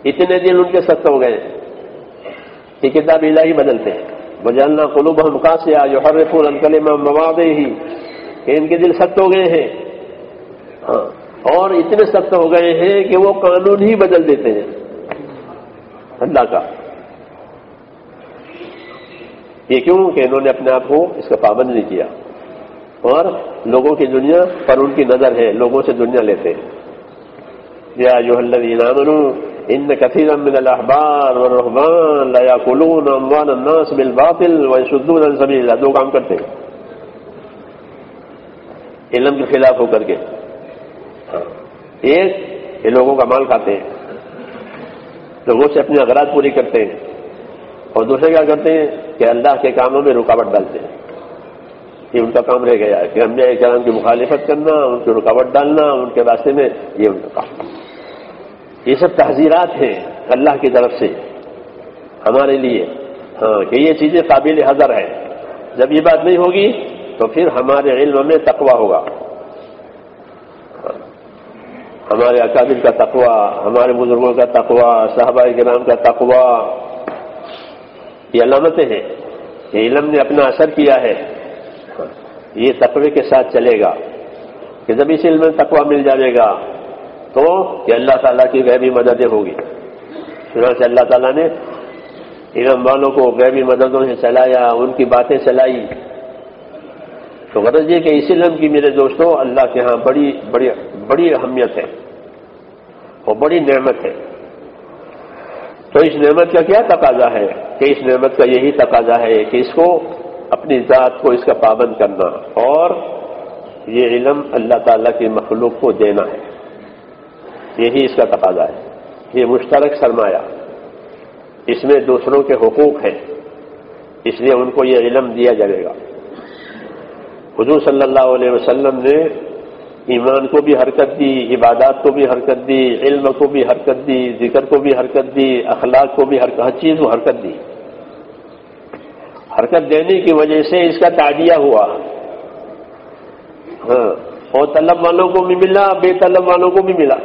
اتنے دن ان کے سخت ہو گئے کہ کتاب الہی بدلتے ہیں. وجعلنا قلوبهم قاسية يحرفون الكلم عن مواضعه کہ ان کے دل سخت ہو گئے ہیں. اور اتنے سخت ہو گئے ہیں کہ وہ قانون ہی بدل دیتے ہیں اللہ کا. یہ کیوں کہ انہوں نے اپنے آپ کو اس کا پابند نہیں کیا اور لوگوں کی دنیا پر ان کی نظر ہے، لوگوں سے دنیا لیتے ہیں. یا ایھا الذین آمنوا ان کثیرا من الاحبار والرهبان لا یاکلون اموال الناس بالباطل ویصدون عن سبیل اللہ. دو کام کرتے ہیں علم کے خلاف ہو کر کے. ایک یہ لوگوں کا مال کھاتے ہیں، لوگوں سے اپنی اغراض پوری کرتے ہیں، اور دوسرے کیا کرتے ہیں کہ اللہ کے کاموں میں رکاوٹ ڈالتے ہیں. یہ ان کا کام رہ گیا ہے کہ انبیاء کرام کی مخالفت کرنا، ان کی رکاوٹ ڈالنا ان کے راستے میں، یہ ان کا کام. یہ سب تحذیرات ہیں اللہ کی طرف سے ہمارے لیے کہ یہ چیزیں قابل حذر ہیں. جب یہ بات نہیں ہوگی تو پھر ہمارے علم میں تقوی ہوگا، ہمارے اکابر کا تقوی، ہمارے بزرگوں کا تقوی، صحابہ کرام کا تقوی. یہ علامتیں ہیں کہ علم نے اپنا اثر کیا ہے. یہ تقوی کے ساتھ چلے گا کہ جب اس علم میں تقوی مل جائے گا تو کہ اللہ تعالیٰ کی غیبی مددیں ہوگی. چنانچہ اللہ تعالیٰ نے علم والوں کو غیبی مددوں سے چلایا، ان کی باتیں چلائی. تو غرض یہ کہ اس علم کی میرے دوستوں اللہ کے ہاں بڑی بڑی بڑی اہمیت ہے اور بڑی نعمت ہے. تو اس نعمت کا کیا تقاضا ہے کہ اس نعمت کا یہی تقاضا ہے کہ اس کو اپنی ذات کو اس کا پابند کرنا اور یہ علم اللہ تعالیٰ کی مخلوق کو دینا ہے. یہی اس کا تقاضا ہے. یہ مشترک سرمایہ، اس میں دوسروں کے حقوق ہیں، اس لیے ان کو یہ علم دیا جائے گا. حضور صلی اللہ علیہ وسلم نے ایمان کو بھی حرکت دی، عبادات کو بھی حرکت دی، علم کو بھی حرکت دی، ذکر کو بھی حرکت دی، اخلاق کو بھی حرکت، ہر چیز کو حرکت دی۔ حرکت دینے کی وجہ سے اس کا تعدیہ ہوا، ہاں، اور طلب والوں کو بھی ملا، بے طلب والوں کو بھی ملا۔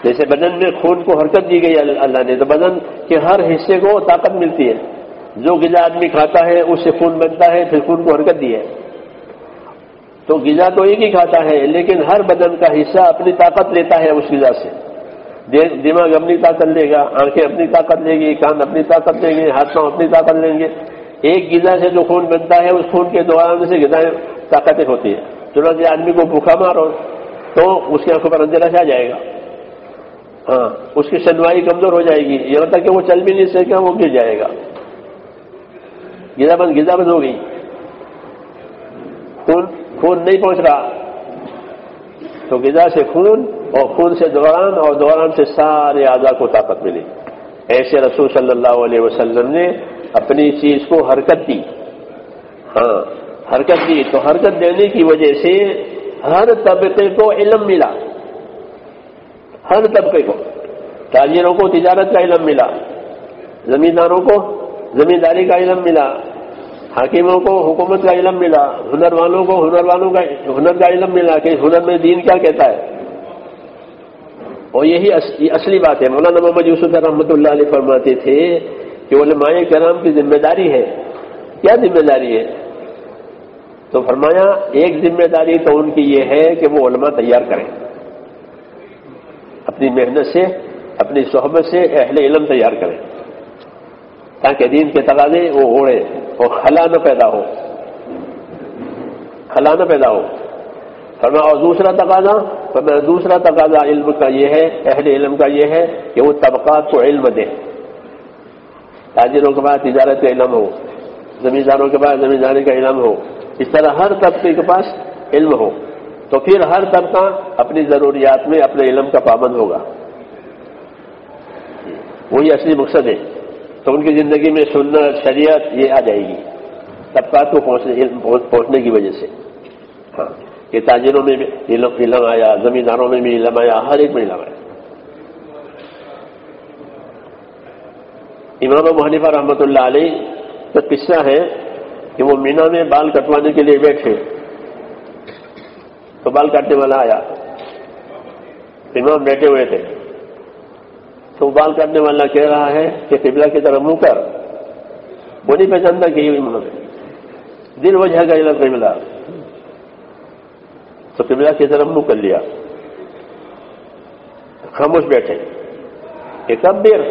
جیسے بدن میں خون کو حرکت دی گئی اللہ نے، تو بدن کے ہر حصے کو طاقت ملتی ہے۔ جو غذا آدمی کھاتا ہے اس سے خون بنتا ہے، پھر خون کو حرکت دی ہے۔ تو غذا تو ایک ہی کھاتا ہے، لیکن ہر بدن کا حصہ اپنی طاقت لیتا ہے اس غذا سے۔ دماغ اپنی طاقت لے گا، آنکھیں اپنی طاقت لے گی، کان اپنی طاقت لیں گے، ہاتھ پاؤں اپنی طاقت لیں گے۔ ایک غذا سے جو خون بنتا ہے اس خون کے دوران سے غذائیں طاقتیں ہوتی ہیں۔ چنانچہ آدمی کو بھوکا مارو تو اس کی آنکھوں پر اندھیرا چھا جائے گا، ہاں، اس کی سنوائی کمزور ہو جائے گی، یہاں تک کہ وہ چل بھی نہیں سکے، وہ گر جائے گا۔ غذا بند ہو گئی، خون نہیں پہنچ رہا، تو غذا سے خون، اور خون سے دوران، اور دوران سے سارے اعضاء کو طاقت ملی۔ ایسے رسول صلی اللہ علیہ وسلم نے اپنی چیز کو حرکت دی، ہاں، حرکت دی۔ تو حرکت دینے کی وجہ سے ہر طبقے کو علم ملا، ہر طبقے کو۔ تاجروں کو تجارت کا علم ملا، زمینداروں کو زمینداری کا علم ملا، حاکموں کو حکومت کا علم ملا، ہنر والوں کو ہنر کا علم ملا کہ ہنر میں دین کیا کہتا ہے۔ اور یہی اصلی بات ہے۔ مولانا محمد یوسف رحمۃ اللہ علیہ فرماتے تھے کہ علماء کرام کی ذمہ داری ہے۔ کیا ذمہ داری ہے؟ تو فرمایا ایک ذمہ داری تو ان کی یہ ہے کہ وہ علماء تیار کریں، اپنی محنت سے، اپنی صحبت سے اہل علم تیار کریں، تاکہ دین کے تقاضے وہ اوڑے اور خلا نہ پیدا ہو، خلا نہ پیدا ہو۔ فرمایا اور دوسرا تقاضا علم کا یہ ہے، اہل علم کا یہ ہے کہ وہ طبقات کو علم دے۔ تاجروں کے پاس تجارت کا علم ہو، زمینداروں کے پاس زمینداری کا علم ہو، اس طرح ہر طبقے کے پاس علم ہو، تو پھر ہر طبقہ اپنی ضروریات میں اپنے علم کا پابند ہوگا۔ وہی اصلی مقصد ہے۔ تو ان کی زندگی میں سنت، شریعت یہ آ جائے گی طبقات کو پہنچنے کی وجہ سے، ہاں، کہ تاجروں میں بھی علم آیا، زمینداروں میں بھی علم آیا، ہر ایک میں علم آیا۔ امام ابو حنیفہ رحمۃ اللہ علیہ کا قصہ ہے کہ وہ مینا میں بال کٹوانے کے لیے بیٹھے، تو بال کاٹنے والا آیا، امام بیٹھے ہوئے تھے، تو بال کاٹنے والا کہہ رہا ہے کہ قبلہ کی طرف منہ کر۔ وہ نہیں پہچانتا کہ یہ امام ہے، دل وجہ کا علم قبلہ، تو قبلہ کی طرف منہ کر لیا، خاموش بیٹھے۔ کہ کبیر،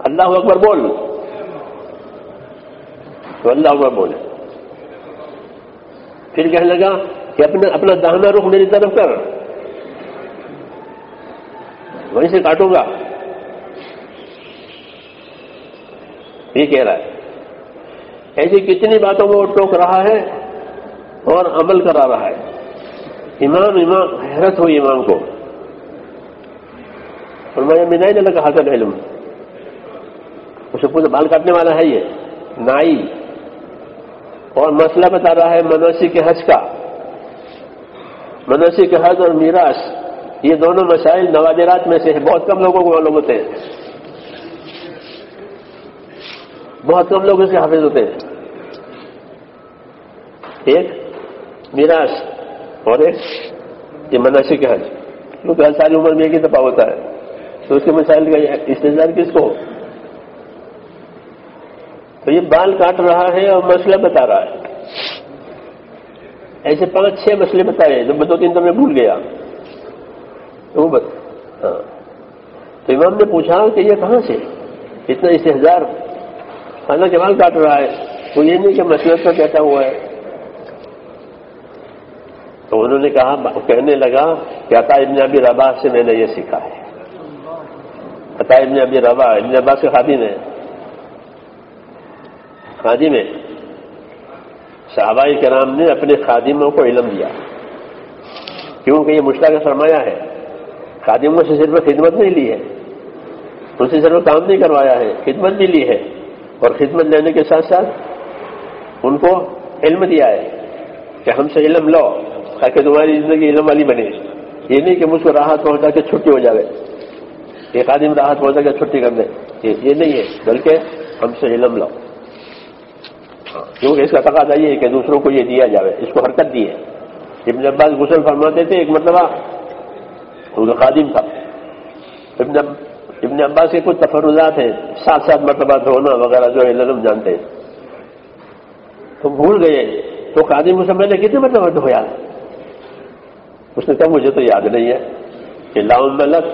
اللہ اکبر بول، تو اللہ اکبر بولے۔ پھر کہنے لگا کہ اپنا داہنا رخ میری طرف کر، وہیں سے کاٹوں گا۔ یہ کہہ رہا ہے۔ ایسی کتنی باتوں میں وہ ٹوک رہا ہے اور عمل کرا رہا ہے۔ امام حیرت ہوئی امام کو، فرمایا من أين لك هذا العلم؟ اسے پوچھا بال کاٹنے والا ہے یہ نائی، اور مسئلہ بتا رہا ہے مناسک حج کا۔ مناسک حج اور میراث یہ دونوں مسائل نوادرات میں سے ہے، بہت کم لوگوں کو معلوم ہوتے ہیں، بہت کم لوگ اس کے حافظ ہوتے ہیں۔ ایک میراث اور ایک یہ مناسک حج، کیونکہ ہر ساری عمر میں ایک ہی دفعہ ہوتا ہے، تو اس کے مسائل کا استدلال کس کو؟ تو یہ بال کاٹ رہا ہے اور مسئلہ بتا رہا ہے۔ ایسے 5-6 مسئلے بتائے، جو 2-3 تو میں بھول گیا، تو ہاں، تو امام نے پوچھا کہ یہ کہاں سے اتنا استحضار، حالانکہ بال کاٹ رہا ہے، تو یہ نہیں کہ مسئلہ کا کہتا ہوا ہے۔ تو انہوں نے کہا، کہنے لگا کہ عطا ابن ابی رباح سے میں نے یہ سیکھا ہے۔ عطا ابن ابی رباح ابن عباس کے خادم ہیں، خادم ہے۔ صحابہ کرام نے اپنے خادموں کو علم دیا، کیونکہ یہ مشترکہ سرمایہ ہے۔ خادموں سے صرف خدمت نہیں لی ہے، ان سے صرف کام نہیں کروایا ہے، خدمت بھی لی ہے، اور خدمت لینے کے ساتھ ساتھ ان کو علم دیا ہے۔ کہ ہم سے علم لو تاکہ تمہاری زندگی علم والی بنے. یہ نہیں کہ مجھ کو راحت پہنچا کے چھٹی ہو جائے، ایک آدمی راحت پہنچا کے چھٹی کر دے، یہ نہیں ہے، بلکہ ہم سے علم لو. کیونکہ اس کا تقاضا یہ ہے کہ دوسروں کو یہ دیا جائے، اس کو حرکت دی ہے. ابن عباس غسل فرماتے تھے، ایک مرتبہ ان کا خادم تھا. ابن عباس کے کچھ تفرضات ہیں، 7 مرتبہ دھونا وغیرہ جو علم جانتے ہیں، تو بھول گئے. تو خادم اسے میں نے کتنے مرتبہ دھویا؟ اس نے کہا مجھے تو یاد نہیں ہے. کہ لاؤن میں لگ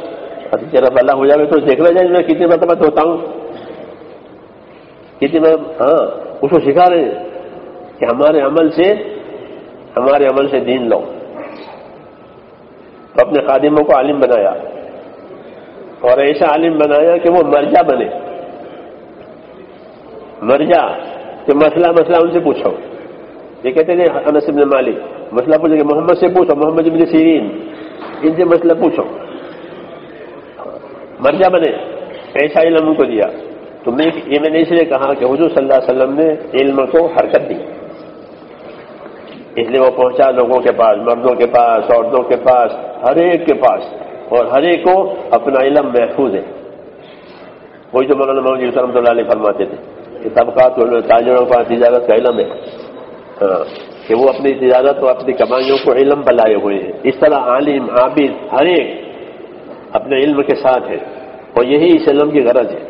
جب اللہ ہو جائے تو دیکھنا جائے میں کتنے مرتبہ دھوتا ہوں کتنے میں. ہاں اس کو سکھا رہے ہیں کہ ہمارے عمل سے دین لو. تو اپنے خادموں کو عالم بنایا، اور ایسا عالم بنایا کہ وہ مرجع بنے. مرجع کہ مسئلہ ان سے پوچھو. یہ کہتے ہیں انس بن مالک مسئلہ پوچھو کہ محمد سے پوچھو، محمد بن سیرین ان سے مسئلہ پوچھو. مرجع بنے، ایسا علم ان کو دیا. تو میں نے اس لیے کہا کہ حضور صلی اللہ علیہ وسلم نے علم کو حرکت دی، اس لیے وہ پہنچا لوگوں کے پاس، مردوں کے پاس، عورتوں کے پاس، ہر ایک کے پاس، اور ہر ایک کو اپنا علم محفوظ ہے. وہی جو مولانا محمد یوسف رحمۃ اللہ علیہ فرماتے تھے کہ طبقات تاجروں کے پاس تجارت کا علم ہے، کہ وہ اپنی تجارت اور اپنی کمائیوں کو علم پر لائے ہوئے ہیں. اس طرح عالم عابد ہر ایک اپنے علم کے ساتھ ہے، اور یہی اس علم کی غرض ہے.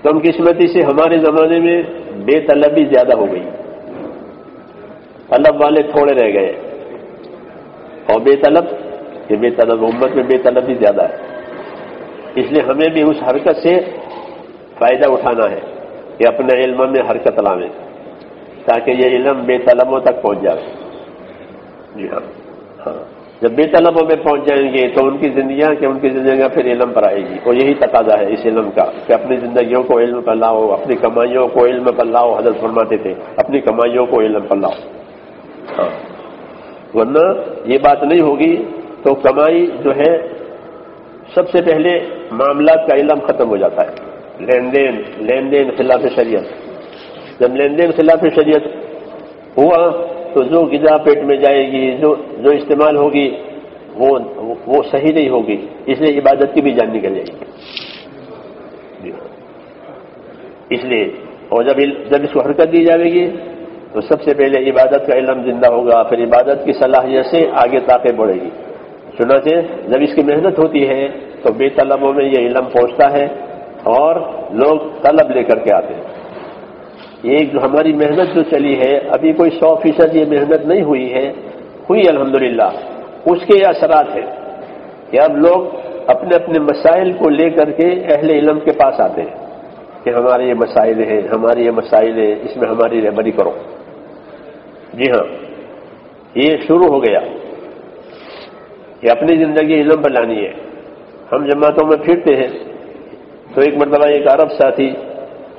کم قسمتی سے ہمارے زمانے میں بے طلبی زیادہ ہو گئی، طلب والے تھوڑے رہ گئے، اور بے طلب امت میں بے طلبی زیادہ ہے. اس لیے ہمیں بھی اس حرکت سے فائدہ اٹھانا ہے کہ اپنے علم میں حرکت لائیں تاکہ یہ علم بے طلبوں تک پہنچ جائے. جی ہاں، جب بے طلبوں میں پہنچ جائیں گے تو ان کی زندگیاں پھر علم پر آئے گی. اور یہی تقاضا ہے اس علم کا کہ اپنی زندگیوں کو علم پر لاؤ، اپنی کمائیوں کو علم پر لاؤ. حضرت فرماتے تھے اپنی کمائیوں کو علم پر لاؤ. ورنہ یہ بات نہیں ہوگی تو کمائی جو ہے سب سے پہلے معاملات کا علم ختم ہو جاتا ہے. لین دین خلاف شریعت. جب لین دین خلاف شریعت ہوا تو جو غذا پیٹ میں جائے گی، جو استعمال ہوگی وہ صحیح نہیں ہوگی. اس لیے عبادت کی بھی جان نکل جائے گی. اس لیے اور جب اس کو حرکت دی جائے گی تو سب سے پہلے عبادت کا علم زندہ ہوگا، پھر عبادت کی صلاحیت سے آگے طاقت بڑھے گی. چنانچہ جب اس کی محنت ہوتی ہے تو بے طلبوں میں یہ علم پہنچتا ہے اور لوگ طلب لے کر کے آتے ہیں. یہ جو ہماری محنت جو چلی ہے ابھی کوئی 100% یہ محنت نہیں ہوئی ہے، ہوئی الحمدللہ. اس کے اثرات ہیں کہ اب لوگ اپنے اپنے مسائل کو لے کر کے اہل علم کے پاس آتے ہیں کہ ہمارے یہ مسائل ہیں، اس میں ہماری رہبری کرو. جی ہاں، یہ شروع ہو گیا کہ اپنی زندگی علم پر لانی ہے. ہم جماعتوں میں پھرتے ہیں تو ایک مرتبہ ایک عرب ساتھی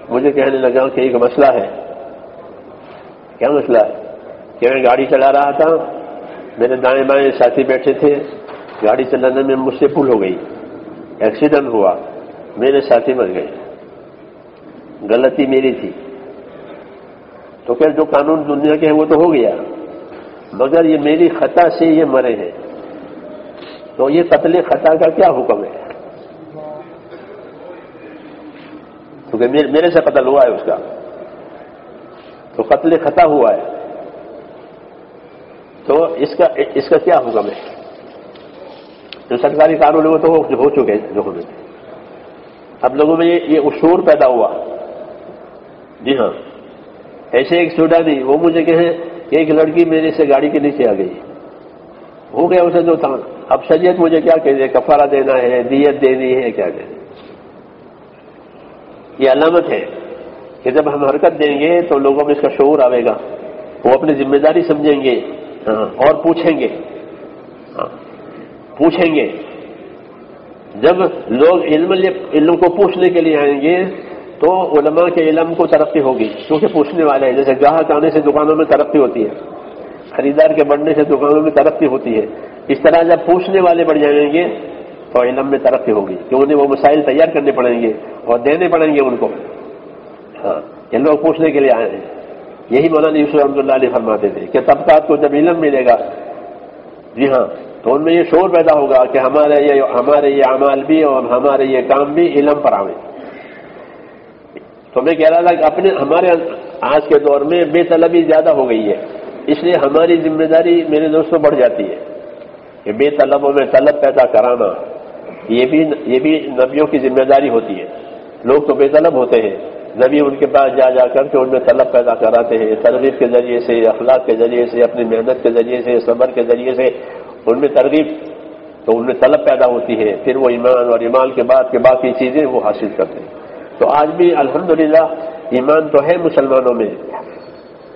مجھے کہنے لگا کہ ایک مسئلہ ہے. کیا مسئلہ ہے؟ کہ میں گاڑی چلا رہا تھا، میرے دائیں بائیں ساتھی بیٹھے تھے، گاڑی چلانے میں مجھ سے بھول ہو گئی، ایکسیڈنٹ ہوا، میرے ساتھی مر گئے، غلطی میری تھی. تو پھر جو قانون دنیا کے ہیں وہ تو ہو گیا، مگر یہ میری خطا سے یہ مرے ہیں، تو یہ قتل خطا کا کیا حکم ہے؟ کیونکہ میرے سے قتل ہوا ہے اس کا، تو قتل خطا ہوا ہے، تو اس کا کیا حکم ہے؟ جو سرکاری قانون ہے وہ تو ہو چکے لوگوں میں. اب لوگوں میں یہ شعور پیدا ہوا. جی ہاں، ایسے ایک سوڈانی وہ مجھے کہے کہ ایک لڑکی میرے سے گاڑی کے نیچے آ گئی، ہو گیا اسے جو تھا. اب شریعت مجھے کیا کہے، کفارہ دینا ہے، دیت دینی ہے، کیا کہے؟ یہ علامت ہے کہ جب ہم حرکت دیں گے تو لوگوں میں اس کا شعور آئے گا، وہ اپنی ذمہ داری سمجھیں گے اور پوچھیں گے. جب لوگ علم کو پوچھنے کے لیے آئیں گے تو علماء کے علم کو ترقی ہوگی، کیونکہ پوچھنے والے ہیں. جیسے گاہک آنے سے دکانوں میں ترقی ہوتی ہے، خریدار کے بڑھنے سے دکانوں میں ترقی ہوتی ہے، اس طرح جب پوچھنے والے بڑھ جائیں گے تو علم میں ترقی ہوگی، کہ انہیں وہ مسائل تیار کرنے پڑیں گے اور دینے پڑیں گے ان کو. ہاں، یہ لوگ پوچھنے کے لیے آئے ہیں، یہی مولانا یوسف رحمۃ اللہ علیہ فرماتے تھے کہ طبقات کو جب علم ملے گا، جی ہاں، تو ان میں یہ شعور پیدا ہوگا کہ ہمارے یہ اعمال بھی اور ہمارے یہ کام بھی علم پر آویں۔ تو میں کہہ رہا تھا کہ ہمارے آج کے دور میں بے طلبی زیادہ ہو گئی ہے، اس لیے ہماری ذمہ داری میرے دوستوں بڑھ جاتی ہے کہ بے طلبوں میں طلب پیدا کرانا یہ بھی نبیوں کی ذمہ داری ہوتی ہے۔ لوگ تو بے طلب ہوتے ہیں، نبی ان کے پاس جا کر کے ان میں طلب پیدا کراتے ہیں، ترغیب کے ذریعے سے، اخلاق کے ذریعے سے، اپنی محنت کے ذریعے سے، صبر کے ذریعے سے ان میں ترغیب، تو ان میں طلب پیدا ہوتی ہے، پھر وہ ایمان اور ایمان کے بعد کے باقی چیزیں وہ حاصل کرتے ہیں۔ تو آج بھی الحمدللہ ایمان تو ہے مسلمانوں میں،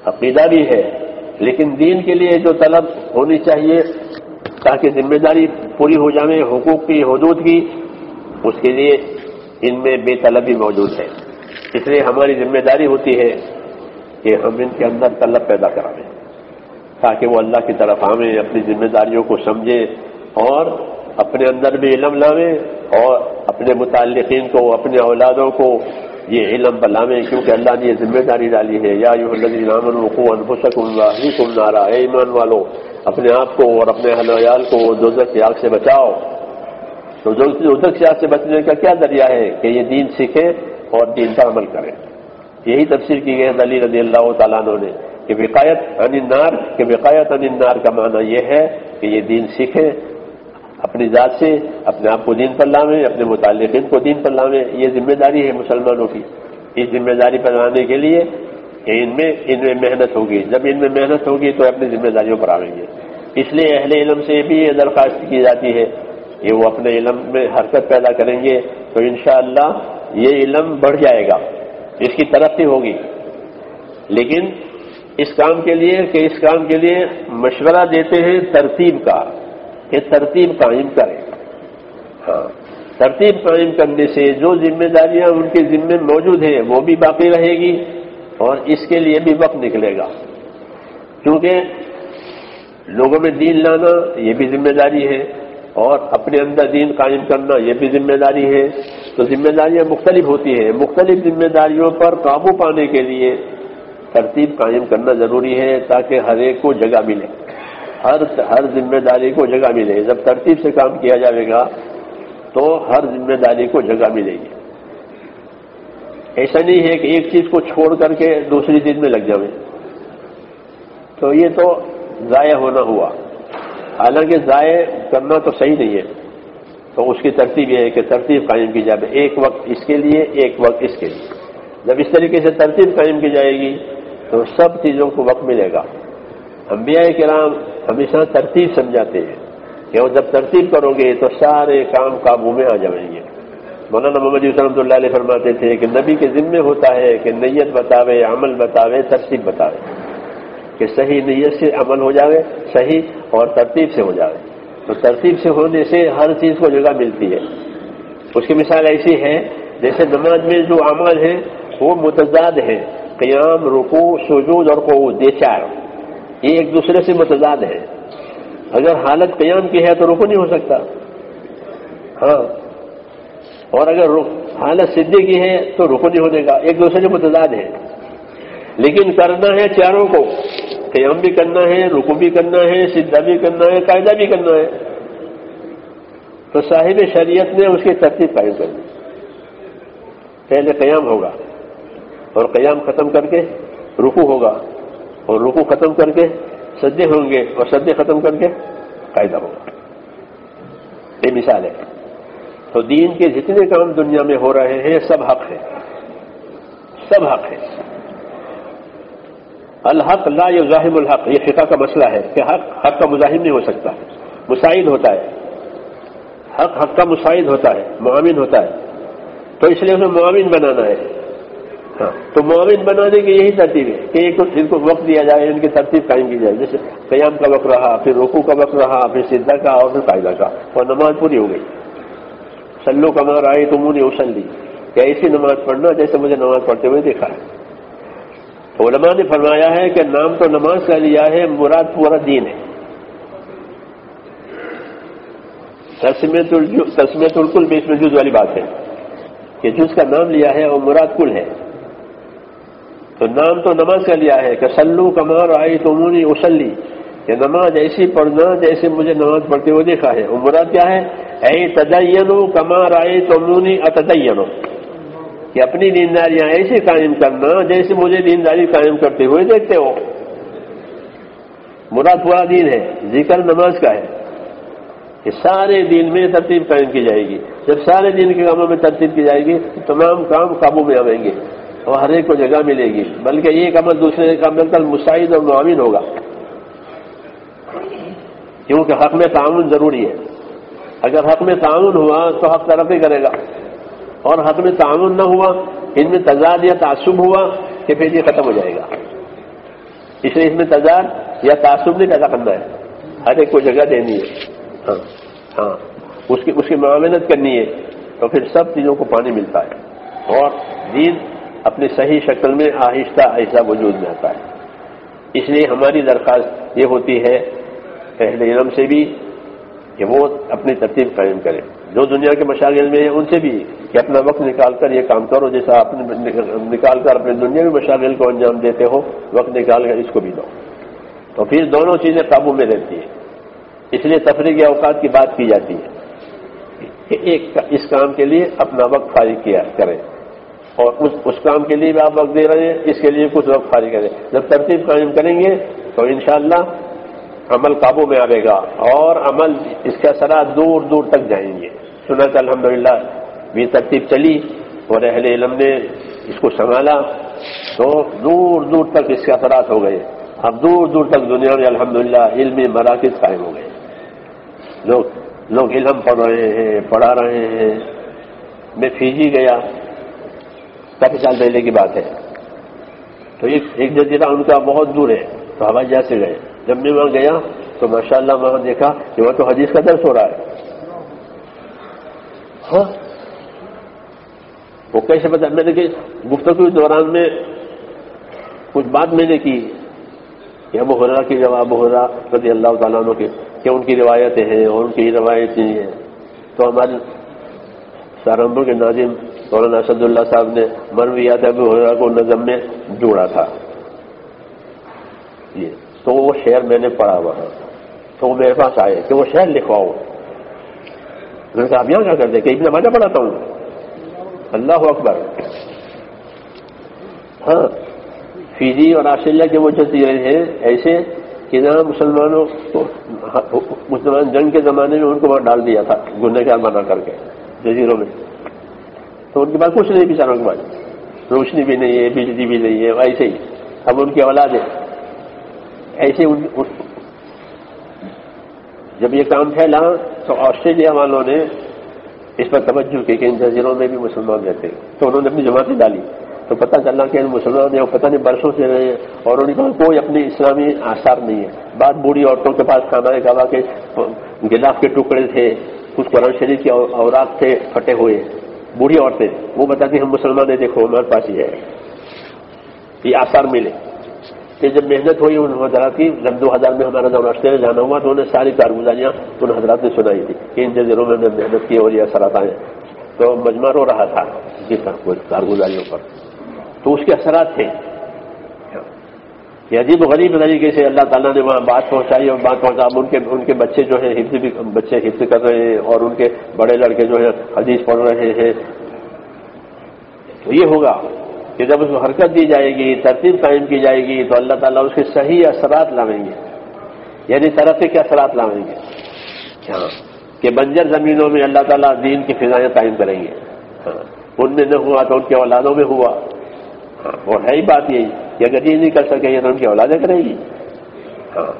عقیدہ بھی ہے، لیکن دین کے لیے جو طلب ہونی چاہیے تاکہ ذمہ داری پوری ہو جائے حقوق کی، حدود کی، اس کے لیے ان میں بے طلبی موجود ہے۔ اس لیے ہماری ذمہ داری ہوتی ہے کہ ہم ان کے اندر طلب پیدا کرائیں تاکہ وہ اللہ کی طرف آویں، اپنی ذمہ داریوں کو سمجھیں اور اپنے اندر بھی علم لاویں اور اپنے متعلقین کو، اپنے اولادوں کو یہ علم بلاویں، کیونکہ اللہ نے یہ ذمہ داری ڈالی ہے۔ یا ایھا الذین آمنوا قوا انفسکم واہلیکم نارا، اے ایمان والو اپنے آپ کو اور اپنے اہل و عیال کو دوزخ کی آگ سے بچاؤ۔ تو دوزخ کی آگ سے بچنے کا کیا ذریعہ ہے کہ یہ دین سیکھیں اور دین پر عمل کریں۔ یہی تفسیر کی گئی ہے علی رضی اللہ تعالیٰ عنہ نے کہ وقایت عن النار کا معنی یہ ہے کہ یہ دین سیکھیں، اپنی ذات سے اپنے آپ کو دین پر لاویں، اپنے متعلقین کو دین پر لاویں۔ یہ ذمہ داری ہے مسلمانوں کی۔ اس ذمہ داری پر لانے کے لیے ان میں محنت ہوگی، جب ان میں محنت ہوگی تو اپنی ذمہ داریوں پر آئیں گے۔ اس لیے اہل علم سے بھی یہ درخواست کی جاتی ہے کہ وہ اپنے علم میں حرکت پیدا کریں گے تو انشاءاللہ یہ علم بڑھ جائے گا، اس کی ترقی ہوگی۔ لیکن اس کام کے لیے مشورہ دیتے ہیں ترتیب کا، کہ ترتیب قائم کریں۔ ہاں، ترتیب قائم کرنے سے جو ذمہ داریاں ان کے ذمے موجود ہیں وہ بھی باقی رہے گی اور اس کے لیے بھی وقت نکلے گا، کیونکہ لوگوں میں دین لانا یہ بھی ذمہ داری ہے اور اپنے اندر دین قائم کرنا یہ بھی ذمہ داری ہے۔ تو ذمہ داریاں مختلف ہوتی ہیں، مختلف ذمہ داریوں پر قابو پانے کے لیے ترتیب قائم کرنا ضروری ہے تاکہ ہر ایک کو جگہ ملے، ہر ذمہ داری کو جگہ ملے۔ جب ترتیب سے کام کیا جائے گا تو ہر ذمہ داری کو جگہ ملے گی۔ ایسا نہیں ہے کہ ایک چیز کو چھوڑ کر کے دوسری چیز میں لگ جائیں، تو یہ تو ضائع ہونا ہوا۔ حالانکہ ضائع کرنا تو صحیح نہیں ہے، تو اس کی ترتیب یہ ہے کہ ترتیب قائم کی جائے، ایک وقت اس کے لیے، ایک وقت اس کے لیے۔ جب اس طریقے سے ترتیب قائم کی جائے گی تو سب چیزوں کو وقت ملے گا۔ انبیاء کرام ہمیشہ ترتیب سمجھاتے ہیں کہ وہ جب ترتیب کرو گے تو سارے کام قابو میں آ جائیں گے۔ مولانا محمد یوسف رحمۃ اللہ علیہ فرماتے تھے کہ نبی کے ذمے ہوتا ہے کہ نیت بتاوے، عمل بتاوے، ترتیب بتاوے، کہ صحیح نیت سے عمل ہو جاوے، صحیح اور ترتیب سے ہو جاوے۔ تو ترتیب سے ہونے سے ہر چیز کو جگہ ملتی ہے۔ اس کی مثال ایسی ہے جیسے نماز میں جو اعمال ہیں وہ متضاد ہیں، قیام، رکوع، سجود اور قعود، یہ چار، یہ ایک دوسرے سے متضاد ہیں۔ اگر حالت قیام کی ہے تو رکوع نہیں ہو سکتا، ہاں، اور اگر حالت سجدے کی ہے تو رکوع نہیں ہونے گا، ایک دوسرے سے متضاد ہیں۔ لیکن کرنا ہے چاروں کو، قیام بھی کرنا ہے، رکوع بھی کرنا ہے، سجدہ بھی کرنا ہے، قاعدہ بھی کرنا ہے، تو صاحب شریعت نے اس کی ترتیب قائم کر دی۔ پہلے قیام ہوگا اور قیام ختم کر کے رکوع ہوگا اور رکوع ختم کر کے سجدے ہوں گے اور سجدے ختم کر کے قاعدہ ہوگا۔ یہ مثال ہے۔ تو دین کے جتنے کام دنیا میں ہو رہے ہیں سب حق ہے، سب حق ہے۔ الحق لا یزاحم الحق، یہ فقہ کا مسئلہ ہے کہ حق کا مزاحم نہیں ہو سکتا، مساعد ہوتا ہے، حق کا مساعد ہوتا ہے، معاون ہوتا ہے، تو اس لیے اسے معاون بنانا ہے۔ ہاں، تو معاون بنانے کی یہی ترتیب ہے کہ ان کو وقت دیا جائے، ان کی ترتیب قائم کی جائے، جیسے قیام کا وقت رہا، پھر رکوع کا وقت رہا، پھر سجدہ کا اور پھر قاعدہ کا، اور نماز پوری ہو گئی۔ صلو کما رأیتمونی اصلی، کہ ایسی نماز پڑھنا جیسے مجھے نماز پڑھتے ہوئے دیکھا ہے۔ علماء نے فرمایا ہے کہ نام تو نماز کا لیا ہے، مراد پورا دین ہے۔ تسمیۃ الکل بھی اس میں جز والی بات ہے کہ جز کا نام لیا ہے اور مراد کل ہے۔ تو نام تو نماز کا لیا ہے کہ صلو کما رأیتمونی اصلی، کہ نماز ایسی پڑھنا جیسے مجھے نماز پڑھتے ہوئے دیکھا ہے. اور مراد کیا ہے؟ اے تدینوا کما رأیتمونی اتدینوا، کہ اپنی دینداریاں ایسے قائم کرنا جیسے مجھے دینداری قائم کرتے ہوئے دیکھتے ہو. مراد پورا دین ہے، ذکر نماز کا ہے کہ سارے دین میں ترتیب قائم کی جائے گی. جب سارے دین کے کاموں میں ترتیب کی جائے گی تو تمام کام قابو میں آئیں گے اور ہر ایک کو جگہ ملے گی، بلکہ ایک عمل دوسرے کا عمل کل مساعد اور معاون ہوگا، کیونکہ حق میں تعاون ضروری ہے. اگر حق میں تعاون ہوا تو حق ترقی کرے گا، اور حق میں تعاون نہ ہوا، ان میں تضاد یا تعصب ہوا کہ پھر یہ ختم ہو جائے گا. اس لیے اس میں تضاد یا تعصب نہیں پیدا کرنا ہے، ہر ایک کو جگہ دینی ہے، ہاں اس کی معاونت کرنی ہے، تو پھر سب چیزوں کو پانی ملتا ہے اور دین اپنی صحیح شکل میں آہستہ آہستہ وجود میں آتا ہے. اس لیے ہماری درخواست یہ ہوتی ہے اہل علم سے بھی کہ وہ اپنی ترتیب قائم کریں، جو دنیا کے مشاغل میں ہیں ان سے بھی کہ اپنا وقت نکال کر یہ کام کرو، جیسا آپ نکال کر اپنے دنیاوی مشاغل کو انجام دیتے ہو، وقت نکال کر اس کو بھی دو، تو پھر دونوں چیزیں قابو میں رہتی ہیں. اس لیے تفریح کے اوقات کی بات کی جاتی ہے کہ ایک اس کام کے لیے اپنا وقت فارغ کیا کریں، اور اس کام کے لیے بھی آپ وقت دے رہے ہیں، اس کے لیے کچھ وقت فارغ کریں. جب ترتیب قائم کریں گے تو انشاءاللہ عمل قابو میں آئے گا، اور عمل اس کے اثرات دور دور تک جائیں گے. سنت الحمدللہ بھی ترتیب چلی اور اہل علم نے اس کو سنبھالا تو دور دور تک اس کے اثرات ہو گئے. اب دور دور تک دنیا میں الحمدللہ علمی مراکز قائم ہو گئے، لوگ علم پڑھ رہے ہیں، پڑھا رہے ہیں. میں فیجی گیا، کافی سال پہلے کی بات ہے، تو ایک جزیرہ ان کا بہت دور ہے، تو ہوائی جہاز سے گئے. جب میں وہاں گیا تو ماشاءاللہ وہاں دیکھا کہ وہاں تو حدیث کا درس ہو رہا ہے. ہاں وہ کیسے پتا؟ میں نے کہ گفتگو کے دوران میں کچھ بات میں نے کی کہ ابو ہریرہ کی جواب ابو ہریرہ رضی اللہ تعالیٰ عنہ کی کہ ان کی روایتیں ہیں اور ان کی روایتیں ہیں. تو ہمارے سہارنپور کے ناظم مولانا اسد اللہ صاحب نے مرویات ابو ہریرہ کو نظم میں جوڑا تھا. یہ تو وہ شعر میں نے پڑھا وہاں، تو وہ میرے پاس آئے کہ وہ شعر لکھواؤ. میں نے کہا آپ یہاں کیا کرتے کہ ابن ماجہ پڑھاتا ہوں. اللہ اکبر. ہاں فیجی اور آسٹریلیا کے وہ جزیرے ہیں ایسے کہ جہاں مسلمانوں کو مسلمان جنگ کے زمانے میں ان کو وہاں ڈال دیا تھا گنہگار بنا کر کے جزیروں میں. تو ان کے پاس کچھ نہیں، بیچاروں کے پاس روشنی بھی نہیں ہے، بجلی بھی نہیں ہے، ایسے ہی. اب ان کی اولاد ہے ایسے. جب یہ کام پھیلا تو آسٹریلیا والوں نے اس پر توجہ کی کہ ان جزیروں میں بھی مسلمان رہتے ہیں، تو انہوں نے اپنی جماعتیں ڈالی. تو پتہ چلا کہ مسلمان ہیں، پتہ نہیں برسوں سے رہے ہیں اور ان کے پاس کوئی اپنی اسلامی آثار نہیں ہے. بعض بوڑھی عورتوں کے پاس خانہ کعبہ کے غلاف کے ٹکڑے تھے، کچھ قرآن شریف کے اوراق تھے پھٹے ہوئے. بوڑھی عورتیں وہ بتاتی ہم مسلمان ہیں، دیکھو ہمارے پاس یہ ہے، یہ آثار ملے. کہ جب محنت ہوئی ان حضرات کی، جب 2000 میں ہمارا جب آسٹریلیا جانا ہوا تو انہیں ساری کارگزاریاں ان حضرات نے سنائی تھی کہ ان جزیروں میں محنت کی اور یہ اثرات آئے. تو مجمع رو رہا تھا جس کارگزاریوں پر، تو اس کے اثرات تھے. یہ عجیب و غریب طریقے سے اللہ تعالیٰ نے وہاں بات پہنچائی اور بات پہنچا. ان کے بچے جو ہیں بچے حفظ کر رہے ہیں اور ان کے بڑے لڑکے جو ہیں حدیث پڑھ رہے ہیں. تو یہ ہوگا کہ جب اس کو حرکت دی جائے گی، ترتیب قائم کی جائے گی تو اللہ تعالیٰ اس کے صحیح اثرات لائیں گے، یعنی ترقی کے اثرات لائیں گے. ہاں کہ بنجر زمینوں میں اللہ تعالیٰ دین کی فضائیں قائم کریں گے. ہاں ان میں نہ ہوا تو ان کے اولادوں میں ہوا. ہاں اور ہے ہی بات یہی کہ اگر یہ نہیں کر سکے یہ تو ان کی اولادیں کریں گی. ہاں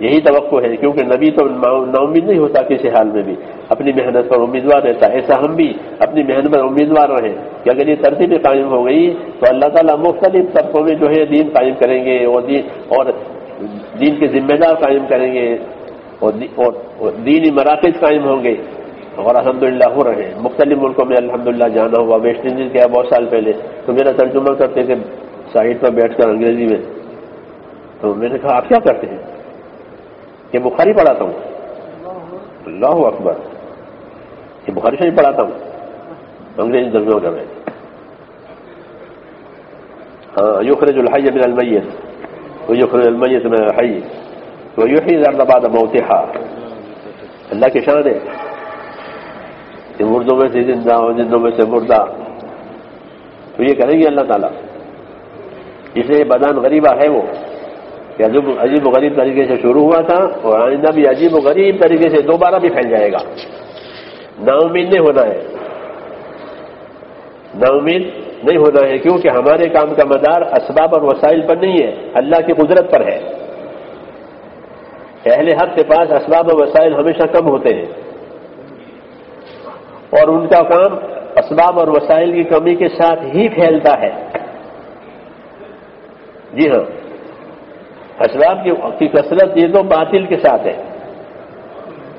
یہی توقع ہے، کیونکہ نبی تو نا امید نہیں ہوتا کسی حال میں بھی، اپنی محنت پر امیدوار رہتا ہے. ایسا ہم بھی اپنی محنت پر امیدوار رہیں کہ اگر یہ ترتیب قائم ہو گئی تو اللہ تعالیٰ مختلف طبقوں میں جو ہے دین قائم کریں گے اور دین کے ذمہ دار قائم کریں گے اور دینی مراکز قائم ہوں گے. اور الحمدللہ ہو رہے ہیں مختلف ملکوں میں. الحمدللہ جانا ہوا، ویسٹ انڈیز گیا بہت سال پہلے، تو میرا ترجمہ کرتے تھے سائٹ پر بیٹھ کر انگریزی میں. تو میں نے کہا آپ کیا کرتے ہیں؟ کہ بخاری پڑھاتا ہوں. اللہ اکبر. کہ بخاری شریف پڑھاتا ہوں، انگریزی ترجمہ کر رہے ہیں. یخرج الحی من المیت ویخرج المیت من الحی ویحیی الارض بعد موتها. اللہ کی شان ہے کہ مردوں میں سے زندہ اور زندوں میں سے مردہ. تو یہ کریں گے اللہ تعالیٰ. اس لیے بدن غریبہ ہے وہ کہ عجیب و غریب طریقے سے شروع ہوا تھا اور آئندہ بھی عجیب و غریب طریقے سے دوبارہ بھی پھیل جائے گا. نا امید نہیں ہونا ہے، نا امید نہیں ہونا ہے، کیونکہ ہمارے کام کا مدار اسباب اور وسائل پر نہیں ہے، اللہ کی قدرت پر ہے. اہل حق کے پاس اسباب و وسائل ہمیشہ کم ہوتے ہیں اور ان کا کام اسباب اور وسائل کی کمی کے ساتھ ہی پھیلتا ہے. جی ہاں، اسباب کی کثرت یہ تو باطل کے ساتھ ہے،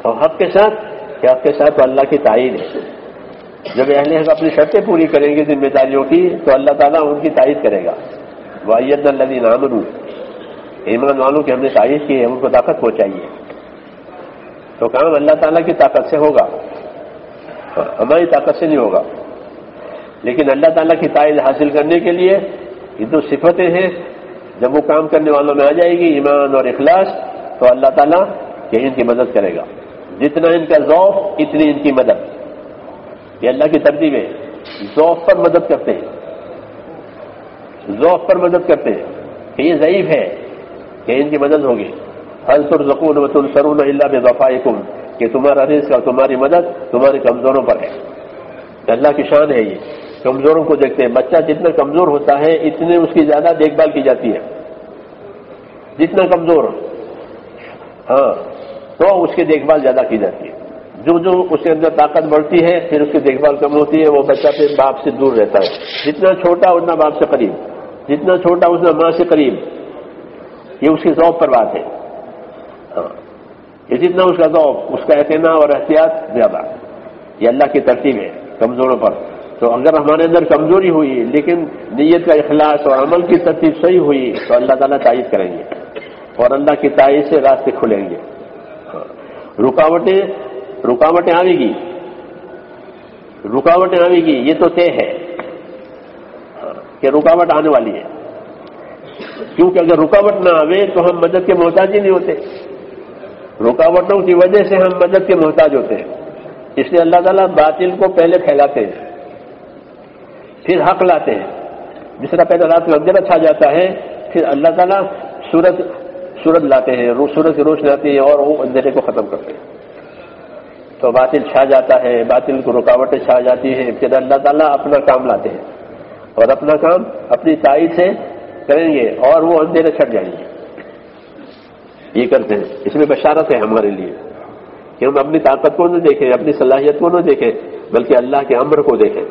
اور حق کے ساتھ کیا؟ حق کے ساتھ تو اللہ کی تائید ہے. جب اہل حق اپنی شرطیں پوری کریں گے ذمہ داریوں کی تو اللہ تعالیٰ ان کی تائید کرے گا. وَأَيَّدْنَا الَّذِينَ آمَنُوا، ایمان والوں کی ہم نے تائید کی ہے، ان کو طاقت پہنچائیے. تو کام اللہ تعالیٰ کی طاقت سے ہوگا، ہماری طاقت سے نہیں ہوگا. لیکن اللہ تعالیٰ کی تائید حاصل کرنے کے لیے یہ دو صفتیں ہیں، جب وہ کام کرنے والوں میں آ جائے گی، ایمان اور اخلاص، تو اللہ تعالیٰ یہ ان کی مدد کرے گا. جتنا ان کا ذوق اتنی ان کی مدد. یہ اللہ کی ترتیب ہے. ذوق پر مدد کرتے ہیں، ذوق پر مدد کرتے ہیں کہ یہ ضعیف ہے کہ ان کی مدد ہوگی. هل ترزقون وتنصرون الا بضعفائكم، کہ تمہارا رزق اور تمہاری مدد تمہارے کمزوروں پر ہے. اللہ کی شان ہے. یہ کمزوروں کو دیکھتے ہیں. بچہ جتنا کمزور ہوتا ہے اتنے اس کی زیادہ دیکھ بھال کی جاتی ہے. جتنا کمزور ہاں تو اس کی دیکھ بھال زیادہ کی جاتی ہے. جو اس کے اندر طاقت بڑھتی ہے پھر اس کی دیکھ بھال کم ہوتی ہے. وہ بچہ پھر باپ سے دور رہتا ہے. جتنا چھوٹا اتنا باپ سے قریب، جتنا چھوٹا اتنا ماں سے قریب. یہ اس کی ذوق پر بات ہے. ہاں، یہ جتنا اس کا ذوق، اس کا اعتنا اور احتیاط زیادہ. یہ اللہ کی ترتیب ہے کمزوروں پر. تو اگر ہمارے اندر کمزوری ہوئی لیکن نیت کا اخلاص اور عمل کی ترتیب صحیح ہوئی تو اللہ تعالیٰ تائید کریں گے اور اللہ کی تائید سے راستے کھلیں گے. رکاوٹیں آئے گی، رکاوٹیں آئے گی، یہ تو طے ہے کہ رکاوٹ آنے والی ہے. کیونکہ اگر رکاوٹ نہ آئے تو ہم مدد کے محتاج ہی نہیں ہوتے. رکاوٹوں کی وجہ سے ہم مدد کے محتاج ہوتے ہیں. اس لیے اللہ تعالیٰ باطل کو پہلے پھیلاتے ہیں پھر حق لاتے ہیں. جس طرح پہلے رات میں اندھیرا چھا جاتا ہے پھر اللہ تعالیٰ سورج لاتے ہیں، سورج کی روشنی آتی ہے اور وہ اندھیرے کو ختم کرتے ہیں. تو باطل چھا جاتا ہے، باطل کو رکاوٹیں چھا جاتی ہیں، پھر اللہ تعالیٰ اپنا کام لاتے ہیں اور اپنا کام اپنی تائید سے کریں گے اور وہ اندھیرے چھٹ جائیں گے. یہ کرتے ہیں. اس میں بشارت ہے ہمارے لیے کہ ہم اپنی طاقت کو نہ دیکھیں، اپنی صلاحیت کو نہ دیکھیں، بلکہ اللہ کے امر کو دیکھیں.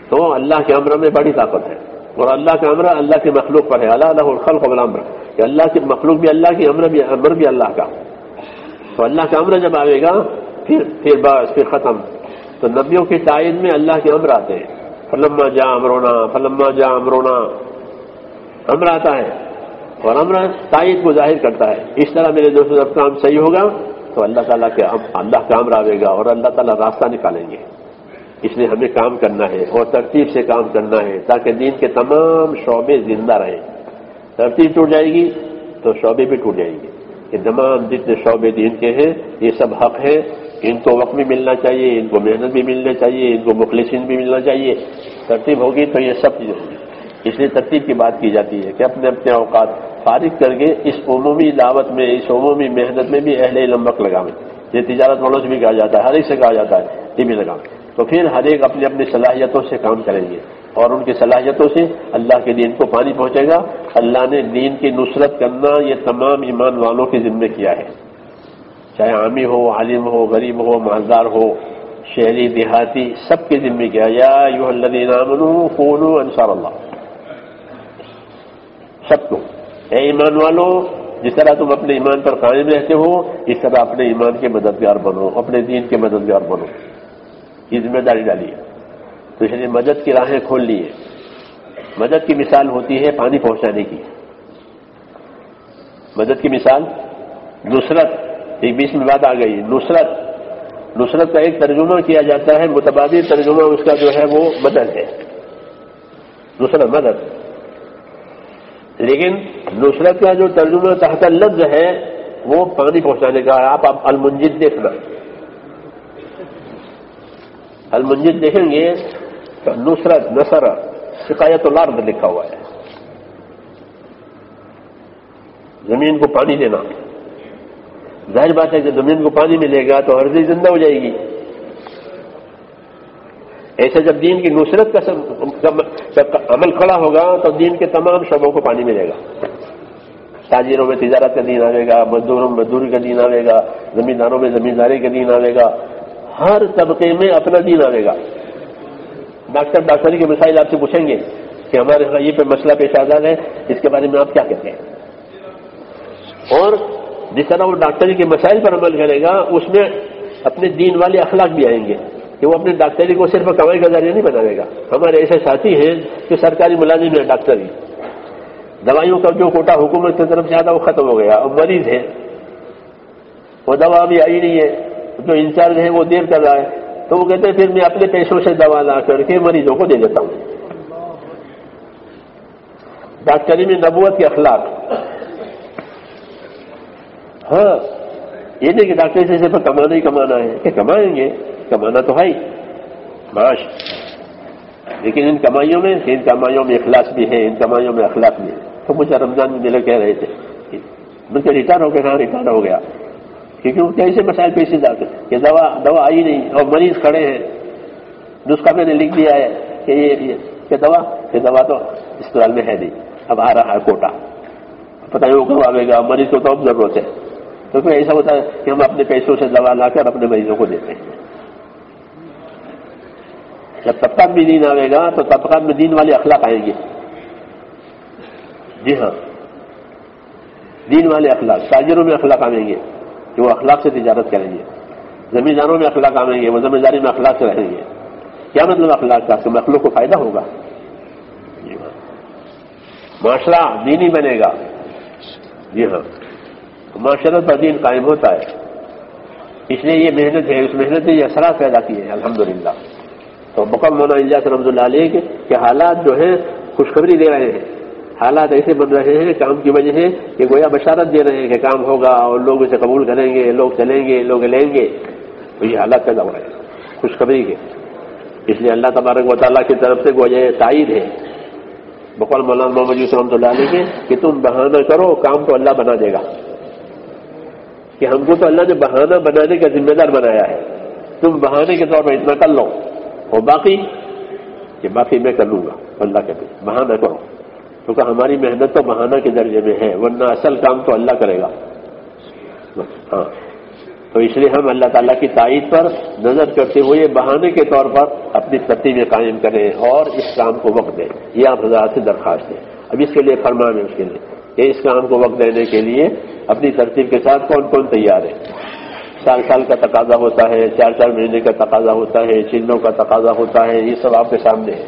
تو اللہ کے امر میں بڑی طاقت ہے اور اللہ کا امر اللہ کی مخلوق پر ہے. اللہ له الخلق والامر، کہ اللہ کی مخلوق بھی اللہ کی، امر بھی اللہ کا. تو اللہ کا امر جب آئے گا پھر بس پھر ختم. تو نبیوں کی تائید میں اللہ کے امر آتے ہیں. فلما جاء امرنا، امر آتا ہے اور امر تائید کو ظاہر کرتا ہے. اس طرح میرے دوستوں جب کام صحیح ہوگا تو اللہ تعالیٰ کا امر آئے گا اور اللہ تعالیٰ راستہ نکالیں گے. اس لیے ہمیں کام کرنا ہے اور ترتیب سے کام کرنا ہے تاکہ دین کے تمام شعبے زندہ رہیں. ترتیب ٹوٹ جائے گی تو شعبے بھی ٹوٹ جائیں گے. کہ تمام جتنے شعبے دین کے ہیں یہ سب حق ہیں، ان کو وقت بھی ملنا چاہیے، ان کو محنت بھی ملنا چاہیے، ان کو مخلصین بھی ملنا چاہیے. ترتیب ہوگی تو یہ سب چیزیں ہوگی. اس لیے ترتیب کی بات کی جاتی ہے کہ اپنے اپنے اوقات فارغ کر کے اس عمومی دعوت میں، اس عمومی محنت میں بھی اہل علم وقت لگاویں. یہ تجارت والوں سے بھی کہا جاتا ہے، ہر ایک سے کہا جاتا ہے یہ بھی لگاویں. تو پھر ہر ایک اپنی اپنی صلاحیتوں سے کام کریں گے اور ان کی صلاحیتوں سے اللہ کے دین کو پانی پہنچے گا. اللہ نے دین کی نصرت کرنا یہ تمام ایمان والوں کے ذمہ کیا ہے، چاہے عامی ہو، عالم ہو، غریب ہو، مالدار ہو، شہری دیہاتی، سب کے ذمہ کیا. یا ایھا الذین آمنوا کونوا انصار اللہ. سب کو، اے ایمان والو، جس طرح تم اپنے ایمان پر قائم رہتے ہو اس طرح اپنے ایمان کے مددگار بنو، اپنے دین کے مددگار بنو. یہ ذمہ داری ڈالی ہے. تو اس لیے مدد کی راہیں کھول لی ہے. مدد کی مثال ہوتی ہے پانی پہنچانے کی. مدد کی مثال نصرت. ایک بیچ میں بات آ گئی. نصرت کا ایک ترجمہ کیا جاتا ہے، متبادل ترجمہ اس کا جو ہے وہ مدد ہے. نصرت مدد. لیکن نصرت کا جو ترجمہ تحت لفظ ہے وہ پانی پہنچانے کا ہے. آپ المنجد دیکھنا، المنجد دیکھیں گے نصرت نصر سقایت الارض لکھا ہوا ہے، زمین کو پانی دینا. ظاہر بات ہے کہ زمین کو پانی ملے گا تو ہر چیز زندہ ہو جائے گی. ایسے جب دین کی نصرت کا عمل کھڑا ہوگا تو دین کے تمام شعبوں کو پانی ملے گا. تاجروں میں تجارت کا دین آئے گا، مزدوروں میں مزدوری کا دین آئے گا، زمینداروں میں زمینداری کا دین آئے گا، ہر طبقے میں اپنا دین آئے گا. ڈاکٹری کے مسائل آپ سے پوچھیں گے کہ ہمارے یہاں یہ پہ مسئلہ پیش آ ہے، اس کے بارے میں آپ کیا کہتے ہیں. اور جس طرح وہ ڈاکٹری کے مسائل پر عمل کرے گا اس میں اپنے دین والے اخلاق بھی آئیں گے کہ وہ اپنے ڈاکٹری کو صرف کمائی کا ذریعہ نہیں بنائے گا. ہمارے ایسے ساتھی ہیں کہ سرکاری ملازم ہے ڈاکٹری، دوائیوں کا جو کوٹا حکومت کی طرف سے آتا وہ ختم ہو گیا، اب مریض ہے وہ دوا ابھی آئی نہیں ہے، جو انچارج ہے وہ دیر کر رہا ہے، تو وہ کہتے ہیں پھر میں اپنے پیسوں سے دوا لا کر کے مریضوں کو دے دیتا ہوں. ڈاکٹری میں نبوت کے اخلاق. ہاں یہ نہیں کہ ڈاکٹر سے صرف کمانا ہی کمانا ہے، کہ کمائیں گے، کمانا تو ہے ہی معاش، لیکن ان کمائیوں میں اخلاص بھی ہے، ان کمائیوں میں اخلاق بھی ہے. تو مجھے رمضان میں ملے کہہ رہے تھے مجھے ریٹائر ہو گیا، کہاں ریٹائر ہو گیا، کیونکہ وہ کیسے مسائل پیش جاتے کہ دوا آئی نہیں اور مریض کھڑے ہیں، نسخہ میں نے لکھ دیا ہے کہ دوا تو اسپتال میں ہے نہیں، اب آ رہا ہے کوٹا، پتہ نہیں وہ کب آئے گا، مریض کو تو اب ضرورت ہے. تو پھر ایسا ہوتا ہے کہ ہم اپنے پیسوں سے دوا لا کر اپنے مریضوں کو دیتے ہیں. جب طبقات میں دین آئے گا تو طبقات میں دین والے اخلاق آئیں گے. جی ہاں، دین والے اخلاق. تاجروں میں اخلاق آئیں گے کہ وہ اخلاق سے تجارت کریں گے، زمینداروں میں اخلاق آئیں گے وہ زمینداری میں اخلاق سے رہیں گے. کیا مطلب اخلاق کا؟ کہ مخلوق کو فائدہ ہوگا. جی ہاں، معاشرہ دینی بنے گا. جی ہاں، معاشرت پر دین قائم ہوتا ہے. اس لیے یہ محنت ہے، اس محنت نے یہ اثرات پیدا کیے ہیں الحمدللہ. تو مقام مولانا الیاس رحمۃ اللہ علیہ کے حالات جو ہیں خوشخبری دے رہے ہیں، حالات ایسے بن رہے ہیں کام کی وجہ سے کہ گویا بشارت دے رہے ہیں کہ کام ہوگا اور لوگ اسے قبول کریں گے، لوگ چلیں گے، لوگ لیں گے. تو یہ حالات پیدا ہو رہے ہیں خوشخبری کے. اس لیے اللہ تبارک و تعالیٰ کی طرف سے گویا تائید ہے بقول مولانا محمد یوسف رحمۃ اللہ علیہ کے کہ تم بہانہ کرو کام تو اللہ بنا دے گا. کہ ہم کو تو اللہ نے بہانہ بنانے کا ذمہ دار بنایا ہے، تم بہانے کے طور پر اتنا کر لو اور باقی میں کر لوں گا. اللہ کہتے بہانہ کرو، کیونکہ ہماری محنت تو بہانہ کے درجے میں ہے، ورنہ اصل کام تو اللہ کرے گا. ہاں، تو اس لیے ہم اللہ تعالیٰ کی تائید پر نظر کرتے ہوئے بہانے کے طور پر اپنی ترتیبیں قائم کریں اور اس کام کو وقت دیں. یہ آپ حضرات سے درخواست ہے. اب اس کے لیے فرمان ہے اس کے لیے کہ اس کام کو وقت دینے کے لیے اپنی ترتیب کے ساتھ کون کون تیار ہے. سال کا تقاضا ہوتا ہے، 4 مہینے کا تقاضا ہوتا ہے، چینوں کا تقاضا ہوتا ہے، یہ سب آپ کے سامنے ہے.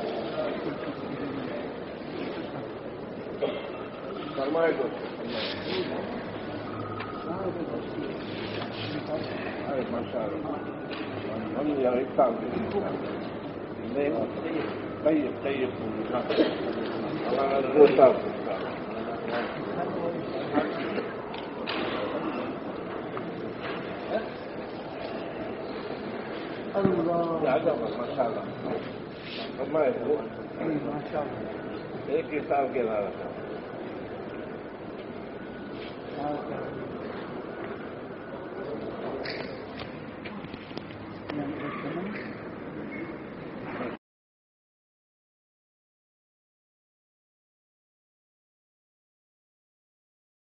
ایک حساب کے علاوہ